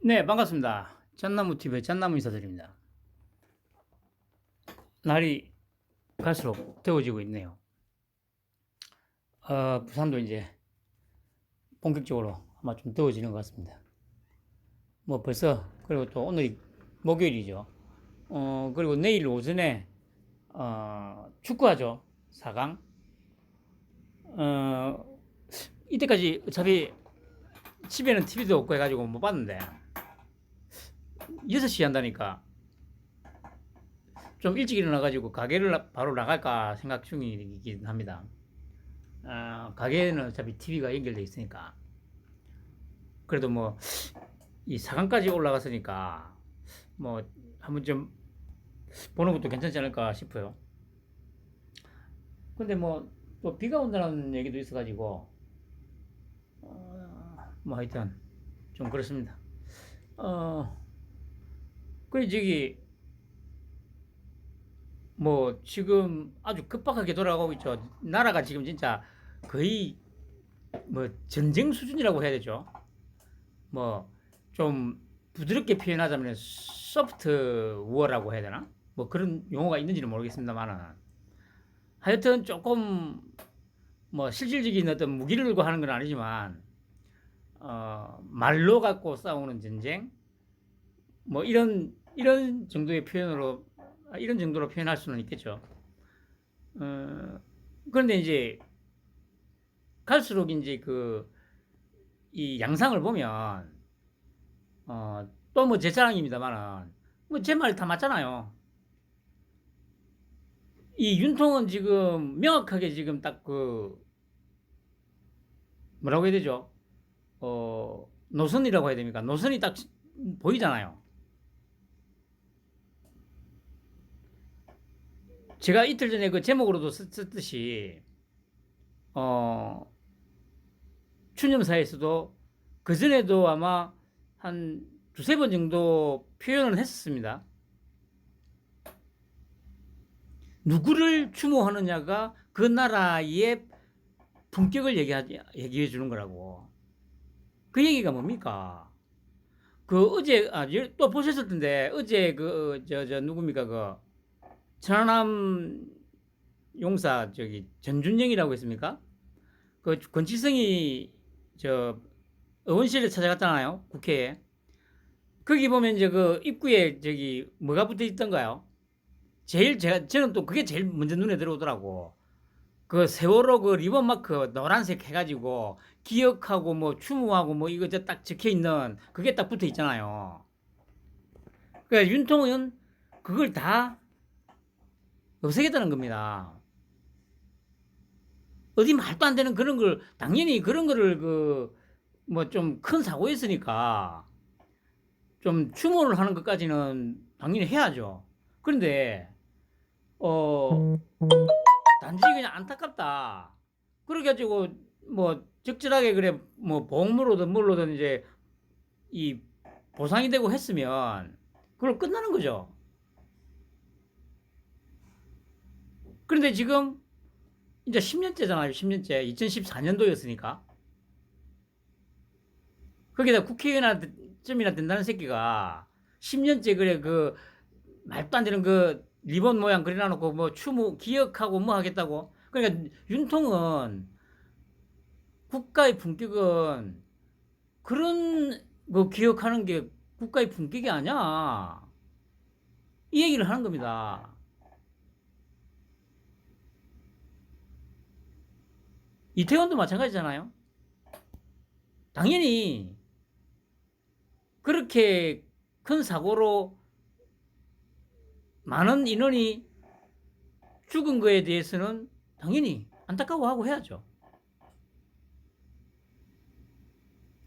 네, 반갑습니다. 잣나무TV의 잣나무 인사드립니다. 날이 갈수록 더워지고 있네요. 부산도 이제 본격적으로 아마 좀 더워지는 것 같습니다. 뭐 벌써, 그리고 또 오늘이 목요일이죠. 그리고 내일 오전에, 축구하죠. 4강. 이때까지 어차피 집에는 TV도 없고 해가지고 못 봤는데, 6시 한다니까 좀 일찍 일어나가지고 가게를 바로 나갈까 생각 중이긴 합니다. 가게에는 어차피 TV가 연결돼 있으니까. 그래도 뭐, 이 4강까지 올라갔으니까, 뭐, 한번 좀 보는 것도 괜찮지 않을까 싶어요. 근데 뭐, 또 비가 온다는 얘기도 있어가지고, 뭐 하여튼, 좀 그렇습니다. 그, 저기, 뭐, 지금 아주 급박하게 돌아가고 있죠. 나라가 지금 진짜 거의 뭐 전쟁 수준이라고 해야 되죠. 뭐 좀 부드럽게 표현하자면 소프트 워라고 해야 되나? 뭐 그런 용어가 있는지는 모르겠습니다만은 하여튼 조금 뭐 실질적인 어떤 무기를 들고 하는 건 아니지만 말로 갖고 싸우는 전쟁 뭐 이런 정도의 표현으로 이런 정도로 표현할 수는 있겠죠. 그런데 이제 갈수록 이제 그 이 양상을 보면 또 뭐 제 자랑입니다만은 뭐 제 말 다 맞잖아요. 이 윤통은 지금 명확하게 지금 딱 그 뭐라고 해야 되죠? 노선이라고 해야 됩니까? 노선이 딱 보이잖아요. 제가 이틀 전에 그 제목으로도 썼듯이 추념사에서도 그 전에도 아마 한 두세 번 정도 표현을 했었습니다. 누구를 추모하느냐가 그 나라의 품격을 얘기해 주는 거라고. 그 얘기가 뭡니까? 그 어제 또 보셨을 텐데 어제 그 저 누굽니까 그 천안함 용사 저기 전준영이라고 했습니까? 그 권치성이 저 의원실에 찾아갔잖아요. 국회에. 거기 보면 이제 그 입구에 저기 뭐가 붙어 있던가요? 저는 또 그게 제일 먼저 눈에 들어오더라고. 그 세월호 그 리본 마크 노란색 해가지고 기억하고 뭐 추모하고 뭐 이거 딱 적혀 있는 그게 딱 붙어 있잖아요. 그러니까 윤통은 그걸 다 없애겠다는 겁니다. 어디 말도 안 되는 그런 걸 당연히 그런 거를 그 뭐 좀 큰 사고였으니까 좀 추모를 하는 것까지는 당연히 해야죠. 그런데 어 단지 그냥 안타깝다. 그래가지고 뭐 적절하게 그래 뭐 보험으로든 뭘로든 이제 이 보상이 되고 했으면 그걸 끝나는 거죠. 그런데 지금 이제 10년째잖아요. 10년째. 2014년도였으니까. 거기다 국회의원쯤이나 된다는 새끼가 10년째 그래 그 말도 안 되는 그 리본 모양 그려놔놓고 뭐 추모 기억하고 뭐 하겠다고. 그러니까 윤통은 국가의 품격은 그런 거 기억하는 게 국가의 품격이 아니야. 이 얘기를 하는 겁니다. 이태원도 마찬가지잖아요. 당연히 그렇게 큰 사고로 많은 인원이 죽은 거에 대해서는 당연히 안타까워하고 해야죠.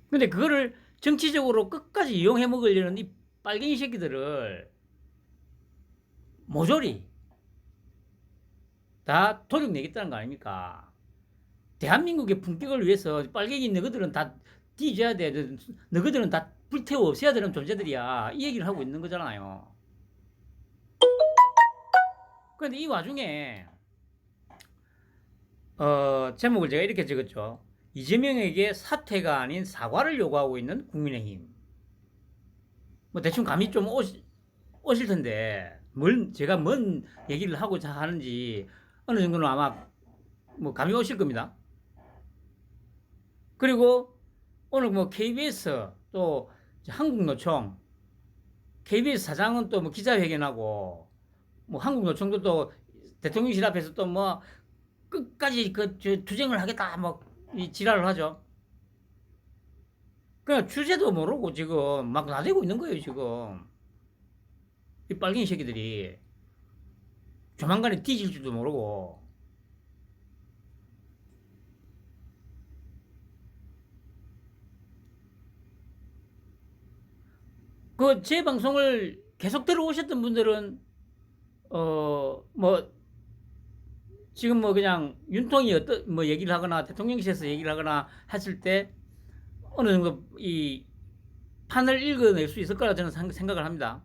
근데 그거를 정치적으로 끝까지 이용해 먹으려는 이 빨갱이 새끼들을 모조리 다 도륙내겠다는 거 아닙니까? 대한민국의 품격을 위해서 빨갱이 너희들은 다 뒤져야 돼. 너희들은 다 불태워 없애야 되는 존재들이야. 이 얘기를 하고 있는 거잖아요. 그런데 이 와중에 제목을 제가 이렇게 적었죠. 이재명에게 사퇴가 아닌 사과를 요구하고 있는 국민의힘. 뭐 대충 감이 좀 오실 텐데 제가 뭔 얘기를 하고자 하는지 어느 정도는 아마 뭐 감이 오실 겁니다. 그리고 오늘 뭐 KBS 또 한국노총 KBS 사장은 또 뭐 기자회견하고 뭐 한국노총도 또 대통령실 앞에서 또 뭐 끝까지 투쟁을 하겠다 뭐 이 지랄을 하죠. 그냥 주제도 모르고 지금 막 나대고 있는 거예요 지금. 이 빨갱이 새끼들이 조만간에 뒤질 줄도 모르고. 그 제 방송을 계속 들어오셨던 분들은 뭐 지금 뭐 그냥 윤통이 어떤 뭐 얘기를 하거나 대통령실에서 얘기를 하거나 했을 때 어느 정도 이 판을 읽어낼 수 있을 거라 저는 생각을 합니다.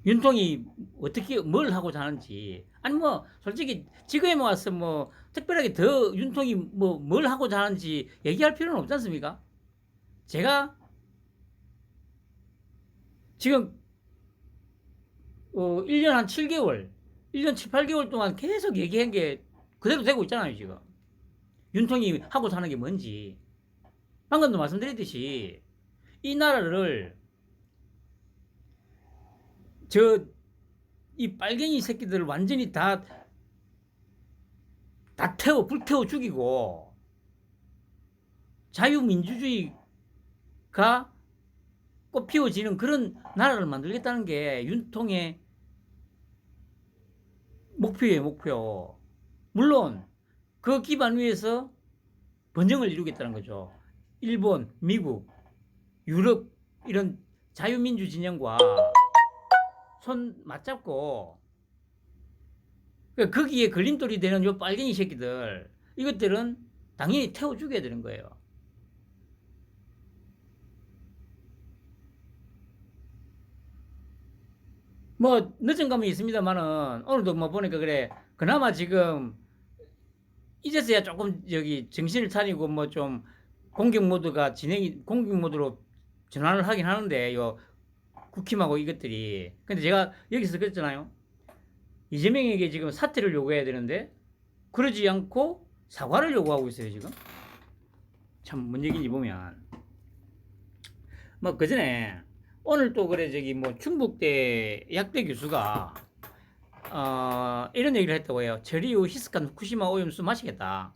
윤통이 어떻게 뭘 하고자 하는지. 아니 뭐 솔직히 지금에 와서 뭐 특별하게 더 윤통이 뭐 뭘 하고자 하는지 얘기할 필요는 없지 않습니까? 제가 지금 1년 한 7개월 1년 7, 8개월 동안 계속 얘기한 게 그대로 되고 있잖아요 지금. 윤통이 하고자 하는 게 뭔지. 방금도 말씀드렸듯이 이 나라를 이 빨갱이 새끼들을 완전히 다 불태워 죽이고 자유민주주의가 꽃피워지는 그런 나라를 만들겠다는 게 윤통의 목표예요, 목표. 물론 그 기반 위에서 번영을 이루겠다는 거죠. 일본, 미국, 유럽 이런 자유민주 진영과 손 맞잡고 거기에 걸림돌이 되는 요 빨갱이 새끼들 이것들은 당연히 태워 죽여야 되는 거예요. 뭐 늦은 감이 있습니다만은 오늘도 뭐 보니까 그래 그나마 지금 이제서야 조금 여기 정신을 차리고 뭐 좀 공격 모드로 전환을 하긴 하는데 요 국힘하고 이것들이. 근데 제가 여기서 그랬잖아요. 이재명에게 지금 사퇴를 요구해야 되는데 그러지 않고 사과를 요구하고 있어요 지금. 참 뭔 얘기인지 보면 뭐 그전에 오늘 또 그래 저기 뭐 충북대 약대 교수가 이런 얘기를 했다고 해요. 저리우 히스칸 후쿠시마 오염수 마시겠다.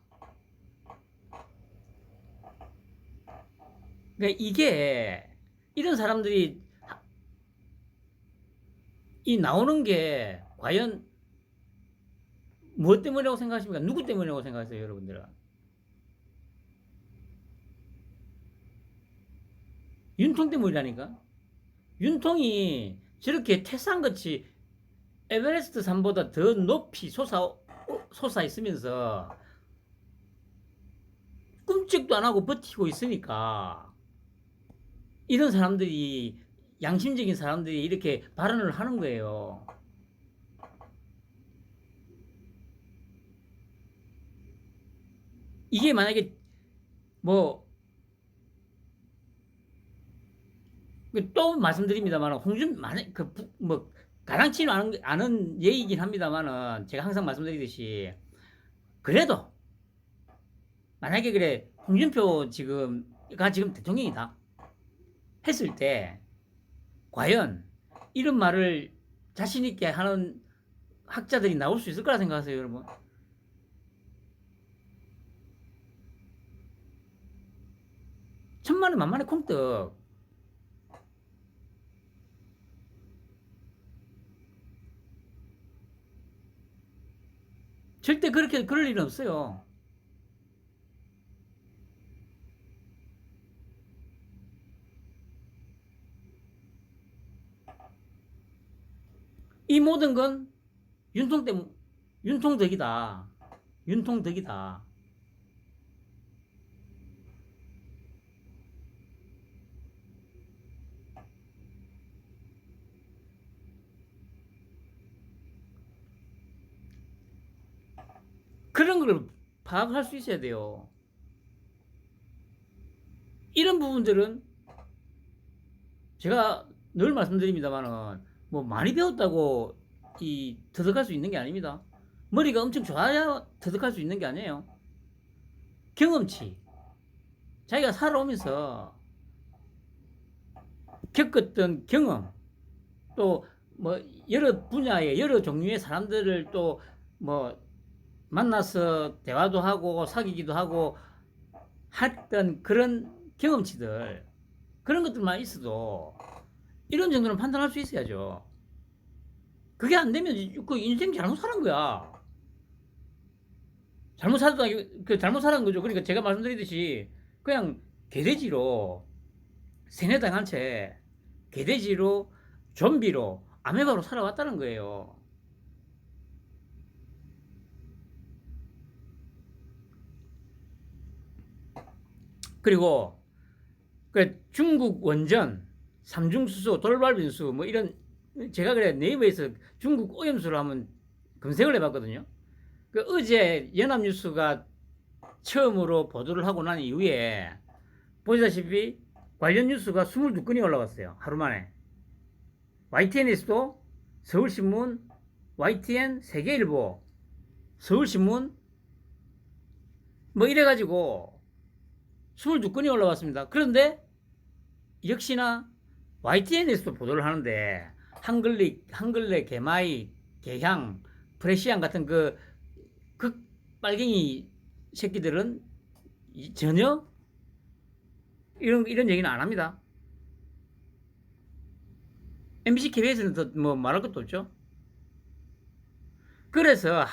그러니까 이게 이런 사람들이 이 나오는 게 과연 무엇 때문이라고 생각하십니까? 누구 때문이라고 생각하세요, 여러분들은? 윤통 때문이라니까. 윤통이 저렇게 태산같이 에베레스트 산보다 더 높이 솟아 있으면서 꿈쩍도 안 하고 버티고 있으니까 이런 사람들이 양심적인 사람들이 이렇게 발언을 하는 거예요. 이게 만약에 뭐 또 말씀드립니다만 홍준 만약 그뭐 가당치는 않은 얘기이긴 합니다만은 제가 항상 말씀드리듯이 그래도 만약에 그래 홍준표 지금 대통령이다 했을 때 과연 이런 말을 자신 있게 하는 학자들이 나올 수 있을 거라 생각하세요, 여러분? 천만에 만만의 콩떡. 절대 그렇게 그럴 일은 없어요. 이 모든 건 윤통 때문, 윤통 덕이다. 윤통 덕이다. 그런 걸 파악할 수 있어야 돼요. 이런 부분들은 제가 늘 말씀드립니다만은 뭐 많이 배웠다고 이 터득할 수 있는 게 아닙니다. 머리가 엄청 좋아야 터득할 수 있는 게 아니에요. 경험치. 자기가 살아오면서 겪었던 경험, 또 뭐 여러 분야의 여러 종류의 사람들을 또 뭐 만나서 대화도 하고 사귀기도 하고 했던 그런 경험치들, 그런 것들만 있어도 이런 정도는 판단할 수 있어야죠. 그게 안 되면 그 인생 잘못 사는 거야. 잘못 살다, 그 잘못 살은 거죠. 그러니까 제가 말씀드리듯이 그냥 개돼지로 세뇌당한 채 개돼지로 좀비로 아메바로 살아왔다는 거예요. 그리고 그 중국 원전, 삼중수소, 돌발빈수 뭐 이런, 제가 그래 네이버에서 중국 오염수를 한번 검색을 해봤거든요. 그 어제 연합뉴스가 처음으로 보도를 하고 난 이후에 보시다시피 관련 뉴스가 22건이 올라왔어요. 하루 만에. YTN에서도, 서울신문, YTN, 세계일보, 서울신문 뭐 이래가지고 22건이 올라왔습니다. 그런데 역시나 YTN에서도 보도를 하는데 한글레, 개마이, 개향, 프레시안 같은 그 빨갱이 새끼들은 전혀 이런 얘기는 안 합니다. MBC, KBS는 더 뭐 말할 것도 없죠. 그래서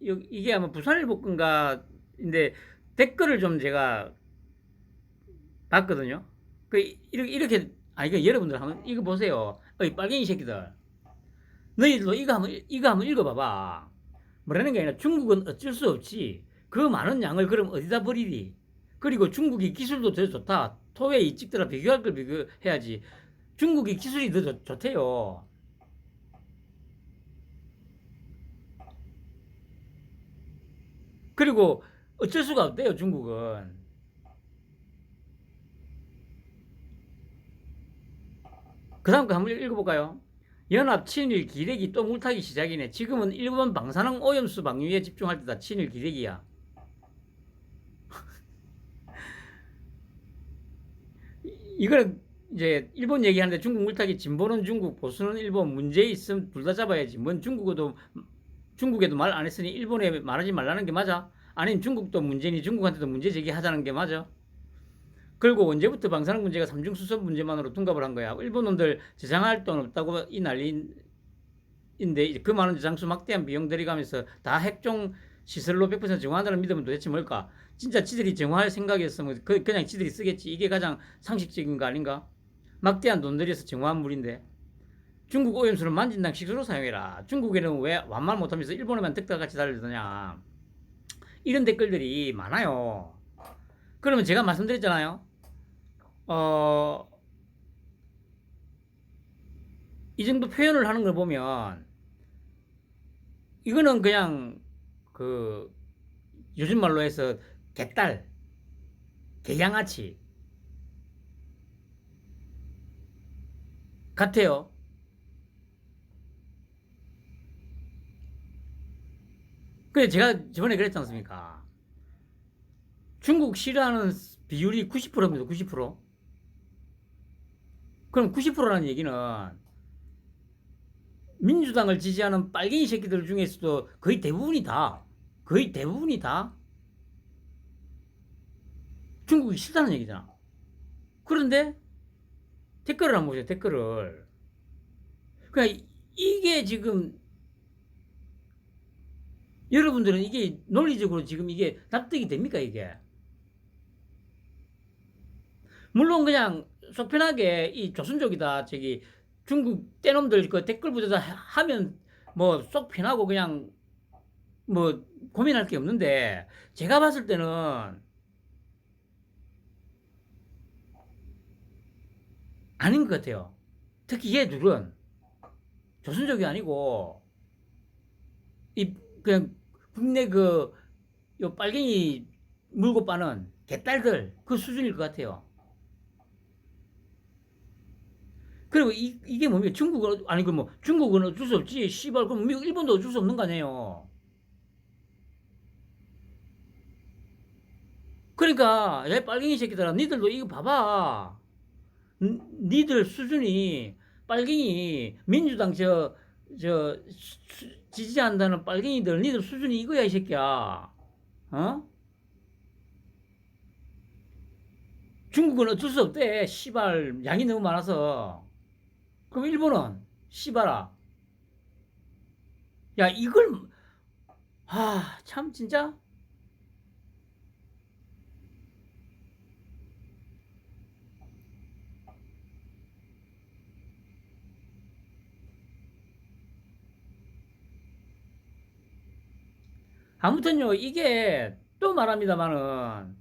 이게 아마 부산일보 건가인데 댓글을 좀 제가 봤거든요. 이렇게 아니, 여러분들 한번 이거 보세요. 어이 빨갱이 새끼들, 너희들도 이거 한번 읽어봐봐. 뭐라는 게 아니라 중국은 어쩔 수 없지. 그 많은 양을 그럼 어디다 버리리. 그리고 중국이 기술도 더 좋다. 토웨 이 찍더라 비교할 걸 비교해야지. 중국이 기술이 더 좋대요. 그리고 어쩔 수가 없대요, 중국은. 그 다음 거 한번 읽어볼까요? 연합 친일 기레기 또 물타기 시작이네. 지금은 일본 방사능 오염수 방류에 집중할 때다. 친일 기레기야. 이거는 이제 일본 얘기하는데 중국 물타기, 진보는 중국, 보수는 일본, 문제 있음 둘 다 잡아야지. 뭔 중국에도 말 안 했으니 일본에 말하지 말라는 게 맞아? 아니면 중국도 문제니 중국한테도 문제 제기하자는 게 맞아? 그리고 언제부터 방사능 문제가 삼중수소 문제만으로 둔갑을 한 거야? 일본 놈들 저장할 돈 없다고 이 난리인데 그 많은 저장수 막대한 비용 들이가면서 다 핵종 시설로 100% 정화한다는 믿음은 도대체 뭘까? 진짜 지들이 정화할 생각이었으면 그냥 지들이 쓰겠지. 이게 가장 상식적인 거 아닌가? 막대한 돈 들여서 정화한 물인데. 중국 오염수는 만진당 식수로 사용해라. 중국에는 왜 완말 못하면서 일본에만 득달같이 달려드냐. 이런 댓글들이 많아요. 그러면 제가 말씀드렸잖아요. 이 정도 표현을 하는 걸 보면 이거는 그냥 그 요즘 말로 해서 개딸, 개양아치 같아요. 그래 제가 저번에 그랬지 않습니까? 중국 싫어하는 비율이 90%입니다. 90%. 그럼 90%라는 얘기는 민주당을 지지하는 빨갱이 새끼들 중에서도 거의 대부분이 다 중국이 싫다는 얘기잖아. 그런데 댓글을 한번 보세요. 댓글을. 그러니까 이게 지금 여러분들은 이게 논리적으로 지금 이게 납득이 됩니까 이게? 물론 그냥 속 편하게 이 조선족이다 저기 중국 떼놈들 그 댓글 부대다 하면 뭐 속 편하고 그냥 뭐 고민할 게 없는데 제가 봤을 때는 아닌 것 같아요. 특히 얘들은 조선족이 아니고 이 그냥 국내 그 요 빨갱이 물고 빠는 개딸들 그 수준일 것 같아요. 그리고 이게 뭡니까? 중국은, 아니, 그 뭐, 중국은 어쩔 수 없지. 씨발, 그럼 미국, 일본도 어쩔 수 없는 거 아니에요. 그러니까, 야, 빨갱이 새끼들아, 니들도 이거 봐봐. 니들 수준이, 빨갱이, 민주당 지지한다는 빨갱이들, 니들 수준이 이거야, 이 새끼야. 어? 중국은 어쩔 수 없대. 씨발, 양이 너무 많아서. 그럼 일본은? 씨발아. 야, 이걸, 참, 진짜. 아무튼요, 이게 또 말합니다만은,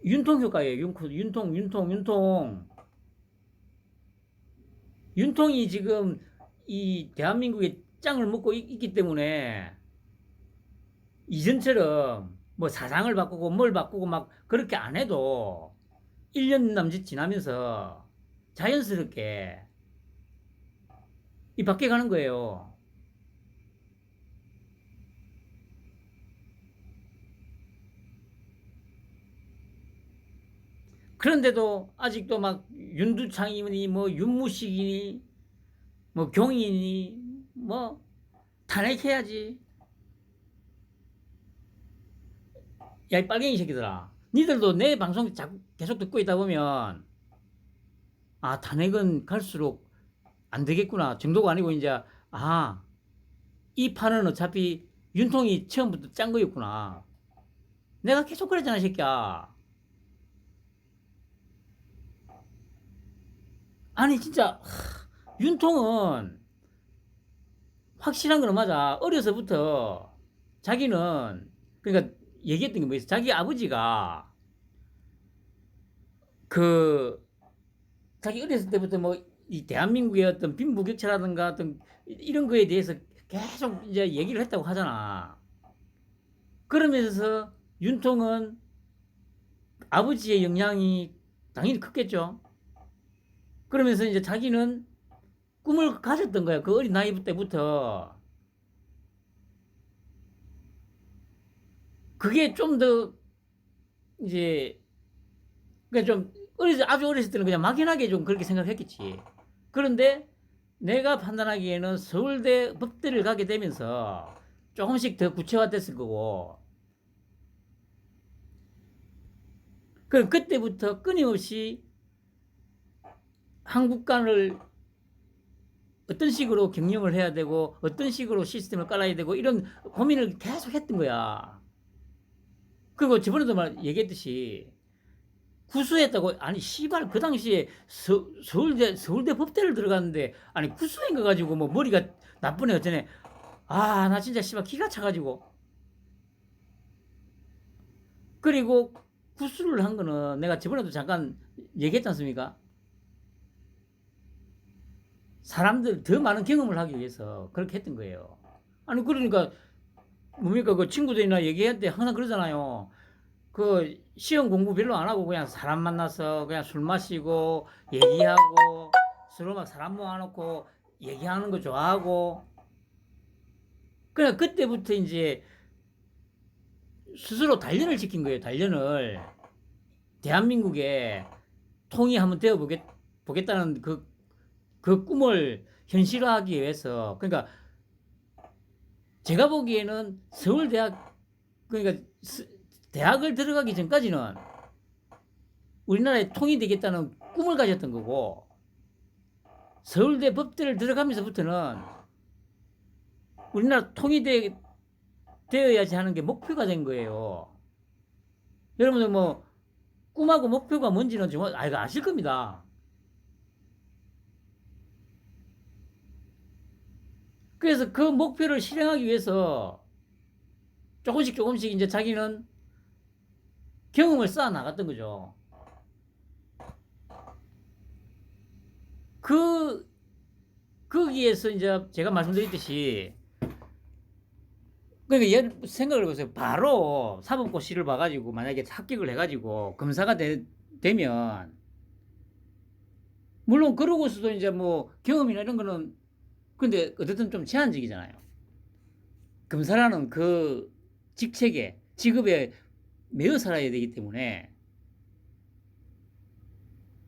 윤통 효과예요. 윤통. 윤통이 지금 이 대한민국의 짱을 먹고 있기 때문에 이전처럼 뭐 사상을 바꾸고 뭘 바꾸고 막 그렇게 안 해도 1년 남짓 지나면서 자연스럽게 이 바뀌어 가는 거예요. 그런데도 아직도 막 윤두창이니 뭐 윤무식이니 뭐 경이니 뭐 탄핵해야지. 야, 이 빨갱이 새끼들아. 니들도 내 방송 계속 듣고 있다 보면, 탄핵은 갈수록 안 되겠구나. 정도가 아니고, 이제, 아, 이 판은 어차피 윤통이 처음부터 짠 거였구나. 내가 계속 그랬잖아, 이 새끼야. 아니, 진짜, 윤통은 확실한 거는 맞아. 어려서부터 자기는, 그러니까 얘기했던 게 뭐 있어. 자기 아버지가 그 자기 어렸을 때부터 뭐 이 대한민국의 어떤 빈부격차라든가 어떤 이런 거에 대해서 계속 이제 얘기를 했다고 하잖아. 그러면서 윤통은 아버지의 영향이 당연히 컸겠죠. 그러면서 이제 자기는 꿈을 가졌던 거야. 그 어린 나이 때부터. 그게 좀 더 이제 그러니까 좀 아주 어렸을 때는 그냥 막연하게 좀 그렇게 생각했겠지. 그런데 내가 판단하기에는 서울대 법대를 가게 되면서 조금씩 더 구체화됐을 거고, 그때부터 끊임없이 한국관을 어떤 식으로 경영을 해야 되고, 어떤 식으로 시스템을 깔아야 되고, 이런 고민을 계속 했던 거야. 그리고 저번에도 얘기했듯이, 구수했다고, 아니, 씨발, 그 당시에 서울대 법대를 들어갔는데, 아니, 구수한 거 가지고 뭐 머리가 나쁘네, 어쩌네. 나 진짜 씨발 기가 차가지고. 그리고 구술을 한 거는 내가 저번에도 잠깐 얘기했지 않습니까? 사람들 더 많은 경험을 하기 위해서 그렇게 했던 거예요. 아니, 그러니까, 뭡니까, 그 친구들이나 얘기할 때 항상 그러잖아요. 그 시험 공부 별로 안 하고 그냥 사람 만나서 그냥 술 마시고 얘기하고 서로 막 사람 모아놓고 얘기하는 거 좋아하고, 그냥 그때부터 이제 스스로 단련을 시킨 거예요. 단련을. 대한민국에 통이 한번 보겠다는 그 꿈을 현실화하기 위해서. 그러니까 제가 보기에는 서울대학, 그러니까 대학을 들어가기 전까지는 우리나라에 통이 되겠다는 꿈을 가졌던 거고, 서울대 법대를 들어가면서부터는 우리나라 통이 되어야지 하는 게 목표가 된 거예요. 여러분들 뭐 꿈하고 목표가 뭔지는 좀 아실 겁니다. 그래서 그 목표를 실행하기 위해서 조금씩 이제 자기는 경험을 쌓아 나갔던 거죠. 거기에서 이제 제가 말씀드렸듯이, 그러니까 생각을 해보세요. 바로 사법고시를 봐가지고 만약에 합격을 해가지고 검사가 되면 물론 그러고서도 이제 뭐 경험이나 이런 거는 근데 어쨌든 좀 제한적이잖아요. 검사라는 그 직책에 직업에 매여 살아야 되기 때문에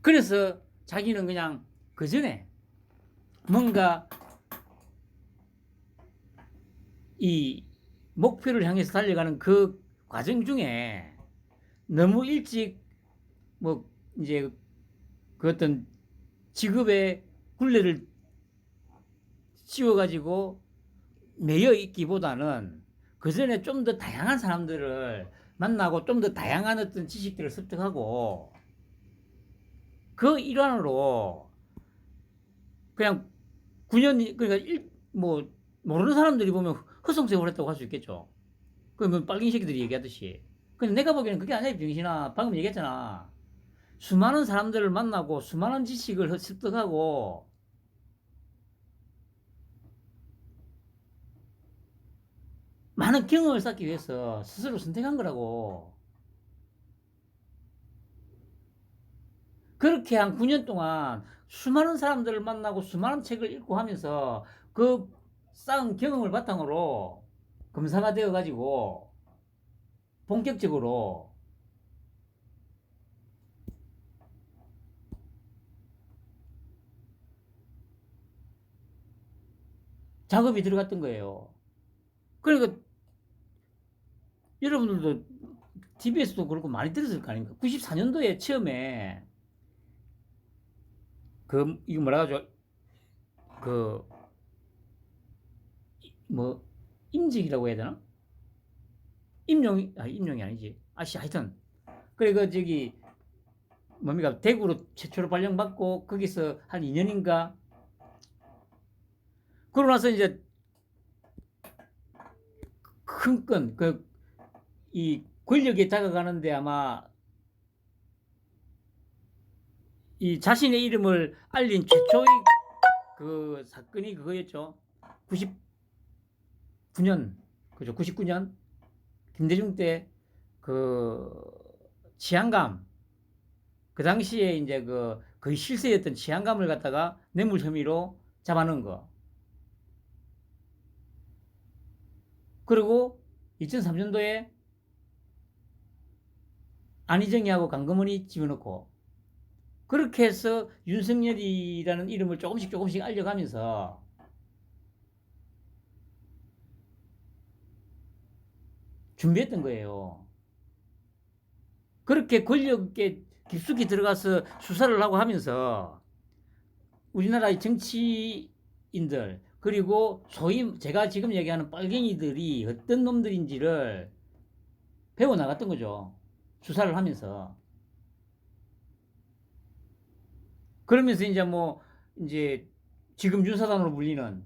그래서 자기는 그냥 그 전에 뭔가 이 목표를 향해서 달려가는 그 과정 중에 너무 일찍 뭐 이제 그 어떤 직업의 굴레를 씌워가지고 매여 있기보다는 그 전에 좀 더 다양한 사람들을 만나고 좀 더 다양한 어떤 지식들을 습득하고 그 일환으로 그냥 9년 그러니까 뭐 모르는 사람들이 보면 허송세월 했다고 할 수 있겠죠. 그러면 빨갱이 새끼들이 얘기하듯이. 근데 내가 보기에는 그게 아니야, 병신아. 방금 얘기했잖아. 수많은 사람들을 만나고 수많은 지식을 습득하고 많은 경험을 쌓기 위해서 스스로 선택한 거라고. 그렇게 한 9년 동안 수많은 사람들을 만나고 수많은 책을 읽고 하면서 그 쌓은 경험을 바탕으로 검사가 되어가지고 본격적으로 작업이 들어갔던 거예요. 그러니까 여러분들도 TV에서도 그렇고 많이 들었을 거 아닙니까? 94년도에 처음에 그 이거 뭐라 하죠? 그 뭐 임직이라고 해야 되나? 임용이 아니지. 하여튼 그래 그 저기 뭡니까 대구로 최초로 발령받고 거기서 한 2년인가 그러고 나서 이제 큰 건 그 이 권력에 다가가는데 아마 이 자신의 이름을 알린 최초의 그 사건이 그거였죠. 99년 그죠? 99년 김대중 때 그 치안감 그 당시에 이제 그 거의 실세였던 치안감을 갖다가 뇌물 혐의로 잡아놓은 거. 그리고 2003년도에 안희정이하고 강금원이 집어넣고 그렇게 해서 윤석열이라는 이름을 조금씩 알려가면서 준비했던 거예요. 그렇게 권력에 깊숙이 들어가서 수사를 하고 하면서 우리나라의 정치인들 그리고 소위 제가 지금 얘기하는 빨갱이들이 어떤 놈들인지를 배워나갔던 거죠. 수사를 하면서. 그러면서 이제 뭐 이제 지금 윤사단으로 불리는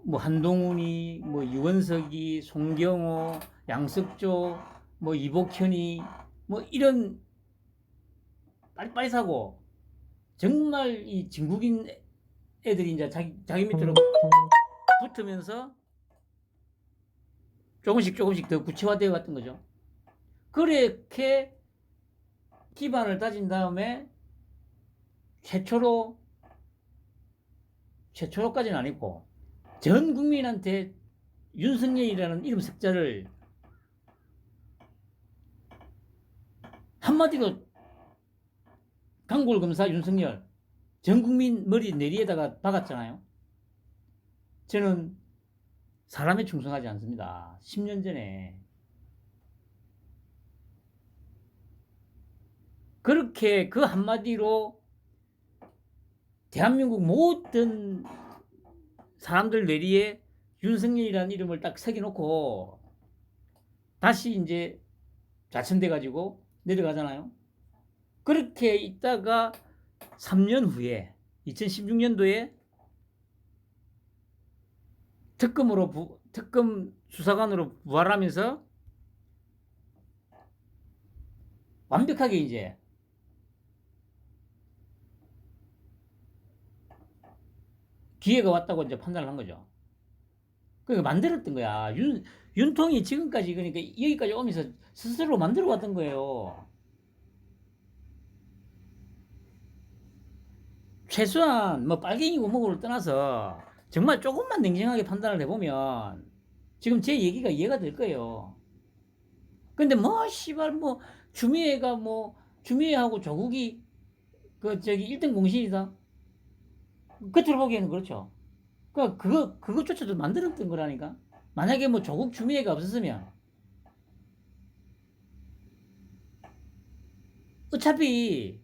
뭐 한동훈이 뭐 유원석이 송경호 양석조 뭐 이복현이 뭐 이런 빨리빨리 사고 정말 이 진국인 애들이 이제 자기 밑으로 붙으면서 조금씩 더 구체화되어 갔던 거죠. 그렇게 기반을 다진 다음에 최초로까지는 아니고 전 국민한테 윤석열이라는 이름 석자를 한마디로 강골검사 윤석열 전 국민 머리 내리에다가 박았잖아요. 저는 사람에 충성하지 않습니다. 10년 전에 그렇게 그 한마디로 대한민국 모든 사람들 뇌리에 윤석열이라는 이름을 딱 새겨놓고 다시 이제 좌천돼 가지고 내려가잖아요. 그렇게 있다가 3년 후에 2016년도에 특검 수사관으로 부활하면서 완벽하게 이제 기회가 왔다고 이제 판단을 한 거죠. 그러니까 만들었던 거야. 윤통이 지금까지 그러니까 여기까지 오면서 스스로 만들어 왔던 거예요. 최소한 뭐 빨갱이고 뭐고를 떠나서 정말 조금만 냉정하게 판단을 해보면 지금 제 얘기가 이해가 될 거예요. 근데 뭐 씨발 뭐 주미애가 뭐 주미애하고 조국이 그 저기 1등 공신이다. 겉으로 보기에는 그렇죠. 그것조차도 만들었던 거라니까. 만약에 뭐 조국 주미애가 없었으면 어차피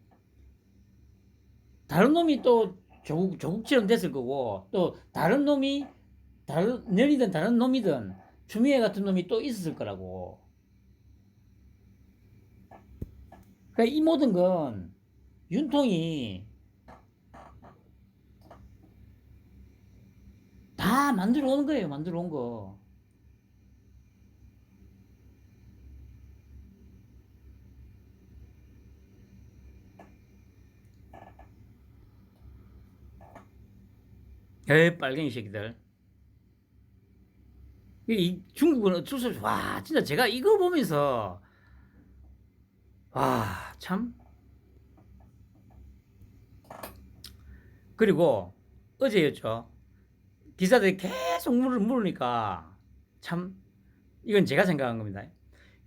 다른 놈이 또 조국처럼 됐을 거고, 또 다른 놈이 다른 년이든 다른 놈이든 주미애 같은 놈이 또 있었을 거라고. 그러니까 이 모든 건 윤통이 다 만들어 온 거예요. 만들어 온 거. 에이, 빨갱이 새끼들. 이 중국은 어쩔 수 없이, 와, 진짜 제가 이거 보면서, 와, 참. 그리고 어제였죠. 기사들이 계속 물으니까, 참, 이건 제가 생각한 겁니다.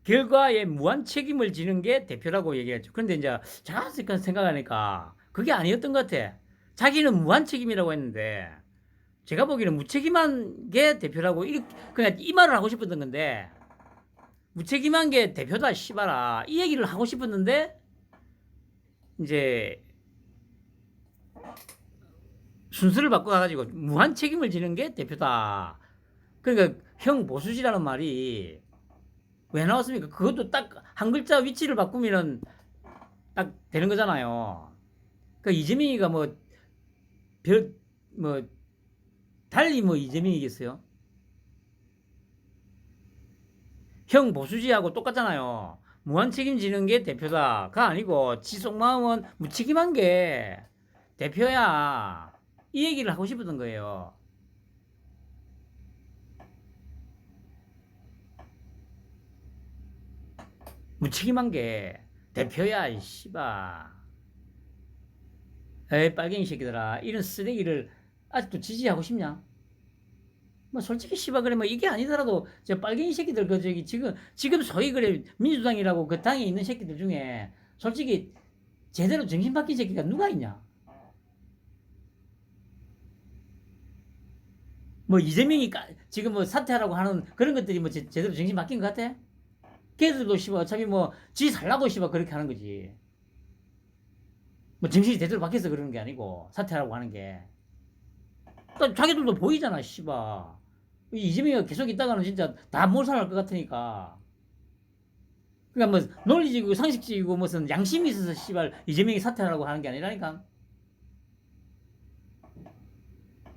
결과에 무한 책임을 지는 게 대표라고 얘기했죠. 그런데 이제 제가 생각하니까 그게 아니었던 것 같아. 자기는 무한 책임이라고 했는데 제가 보기에는 무책임한 게 대표라고 그냥 이 말을 하고 싶었던 건데, 무책임한 게 대표다 씨발아 이 얘기를 하고 싶었는데 이제 순서를 바꿔가지고 무한 책임을 지는 게 대표다. 그러니까 형 보수지라는 말이 왜 나왔습니까? 그것도 딱 한 글자 위치를 바꾸면은 딱 되는 거잖아요. 그 이재명이가 뭐 달리 뭐 이재명이겠어요? 형 보수지하고 똑같잖아요. 무한 책임지는 게 대표다가 아니고 지 속마음은 무책임한 게 대표야. 이 얘기를 하고 싶었던 거예요. 무책임한 게 대표야, 이 씨바. 에이, 빨갱이 새끼들아. 이런 쓰레기를 아직도 지지하고 싶냐? 뭐 솔직히 씨바 그래 뭐 이게 아니더라도 저 빨갱이 새끼들 그 저기 지금 소위 그래 민주당이라고 그 당에 있는 새끼들 중에 솔직히 제대로 정신 바뀐 새끼가 누가 있냐? 뭐 이재명이 지금 뭐 사퇴하라고 하는 그런 것들이 뭐 제대로 정신 바뀐 것 같아? 걔들도 씨발 어차피 뭐 지 살라고 씨발 그렇게 하는 거지. 뭐 정신이 제대로 바뀌어서 그러는 게 아니고 사퇴하라고 하는 게. 또 자기들도 보이잖아 씨발. 이재명이 계속 있다가는 진짜 다 몰살할 것 같으니까. 그러니까 뭐 논리적이고 상식적이고 무슨 양심이 있어서 씨발 이재명이 사퇴하라고 하는 게 아니라니까.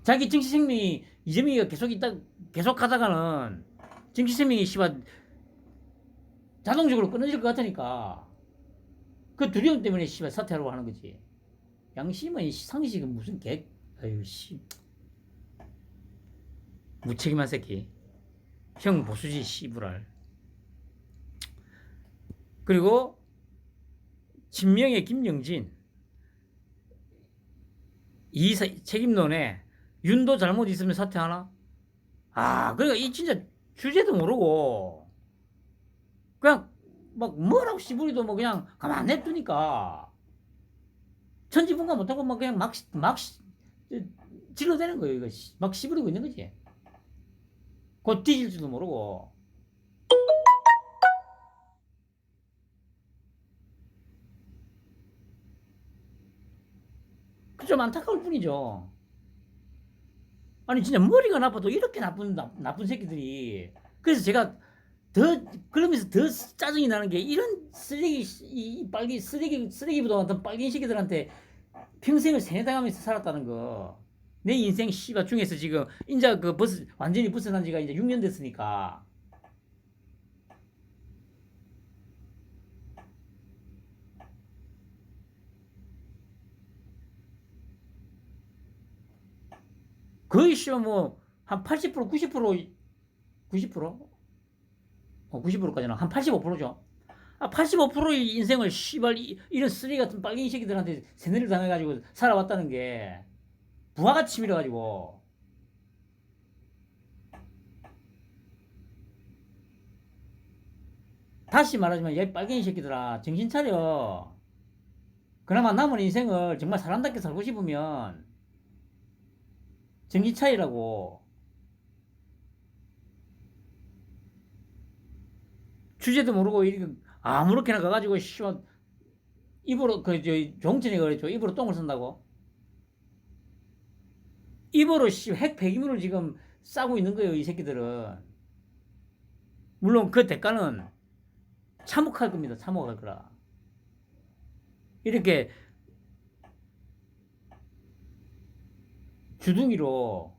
자기 정치 생명이 이재명이가 계속 하다가는 정치 생명이 씨발 자동적으로 끊어질 것 같으니까 그 두려움 때문에 씨발 사퇴하라고 하는 거지. 양심은 상식은 무슨 아유 씨 무책임한 새끼. 형 보수지 씨부랄. 그리고 진명의 김영진 이 책임론에 윤도 잘못 있으면 사퇴하나? 아, 그러니까 이 진짜 주제도 모르고 그냥 막 뭐라고 씨부리도 뭐 그냥 가만 냅두니까 천지분간 못하고 막 그냥 막 질러대는 거예요. 이거 막 씨부리고 있는 거지. 곧 뒤질 줄도 모르고. 그 좀 안타까울 뿐이죠. 아니 진짜 머리가 나빠도 이렇게 나쁜 새끼들이. 그래서 제가 더 그러면서 더 짜증이 나는 게 이런 쓰레기 이 빨기 쓰레기보다 더 빨갱이 새끼들한테 평생을 세뇌당하면서 살았다는 거. 내 인생 씨발 중에서 지금 인자 그 완전히 벗어난 지가 이제 6년 됐으니까. 거의 씨발 뭐한 80% 90% 90%? 90%까지는 한 85%죠. 85%의 인생을 씨발 이런 쓰레기 같은 빨갱이 새끼들한테 세뇌를 당해가지고 살아왔다는 게 부하가 치밀어가지고. 다시 말하지만 야 빨갱이 새끼들아 정신 차려. 그나마 남은 인생을 정말 사람답게 살고 싶으면 정신 차리라고. 주제도 모르고 이렇게 아무렇게나 가가지고 씨발 입으로 그저 종천이가 그랬죠. 입으로 똥을 쓴다고. 입으로 핵 폐기물을 지금 싸고 있는 거예요 이 새끼들은. 물론 그 대가는 참혹할 겁니다. 참혹할 거라. 이렇게 주둥이로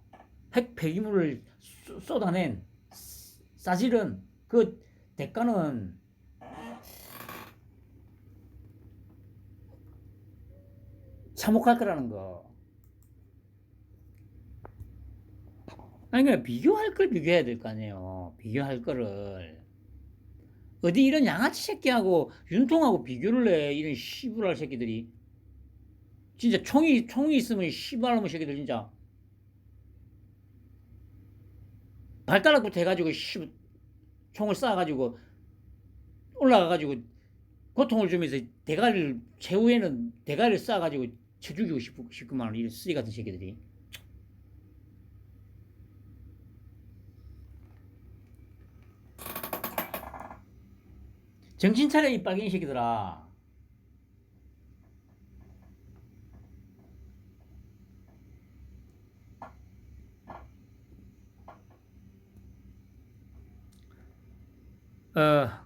핵 폐기물을 쏟아낸 싸질은 그 대가는 참혹할 거라는 거. 아니 그러니까 비교할 걸 비교해야 될 거 아니에요. 비교할 거를. 어디 이런 양아치 새끼하고 윤통하고 비교를 해. 이런 씨부랄 새끼들이. 진짜 총이 있으면 씨발놈의 새끼들 진짜 발가락부터 해가지고 총을 쏴가지고 올라가가지고 고통을 주면서 대가리를 최후에는 대가리를 쏴가지고 쳐 죽이고 싶구만. 이런 쓰레기 같은 새끼들이. 정신 차려 이 빨갱이 새끼들아.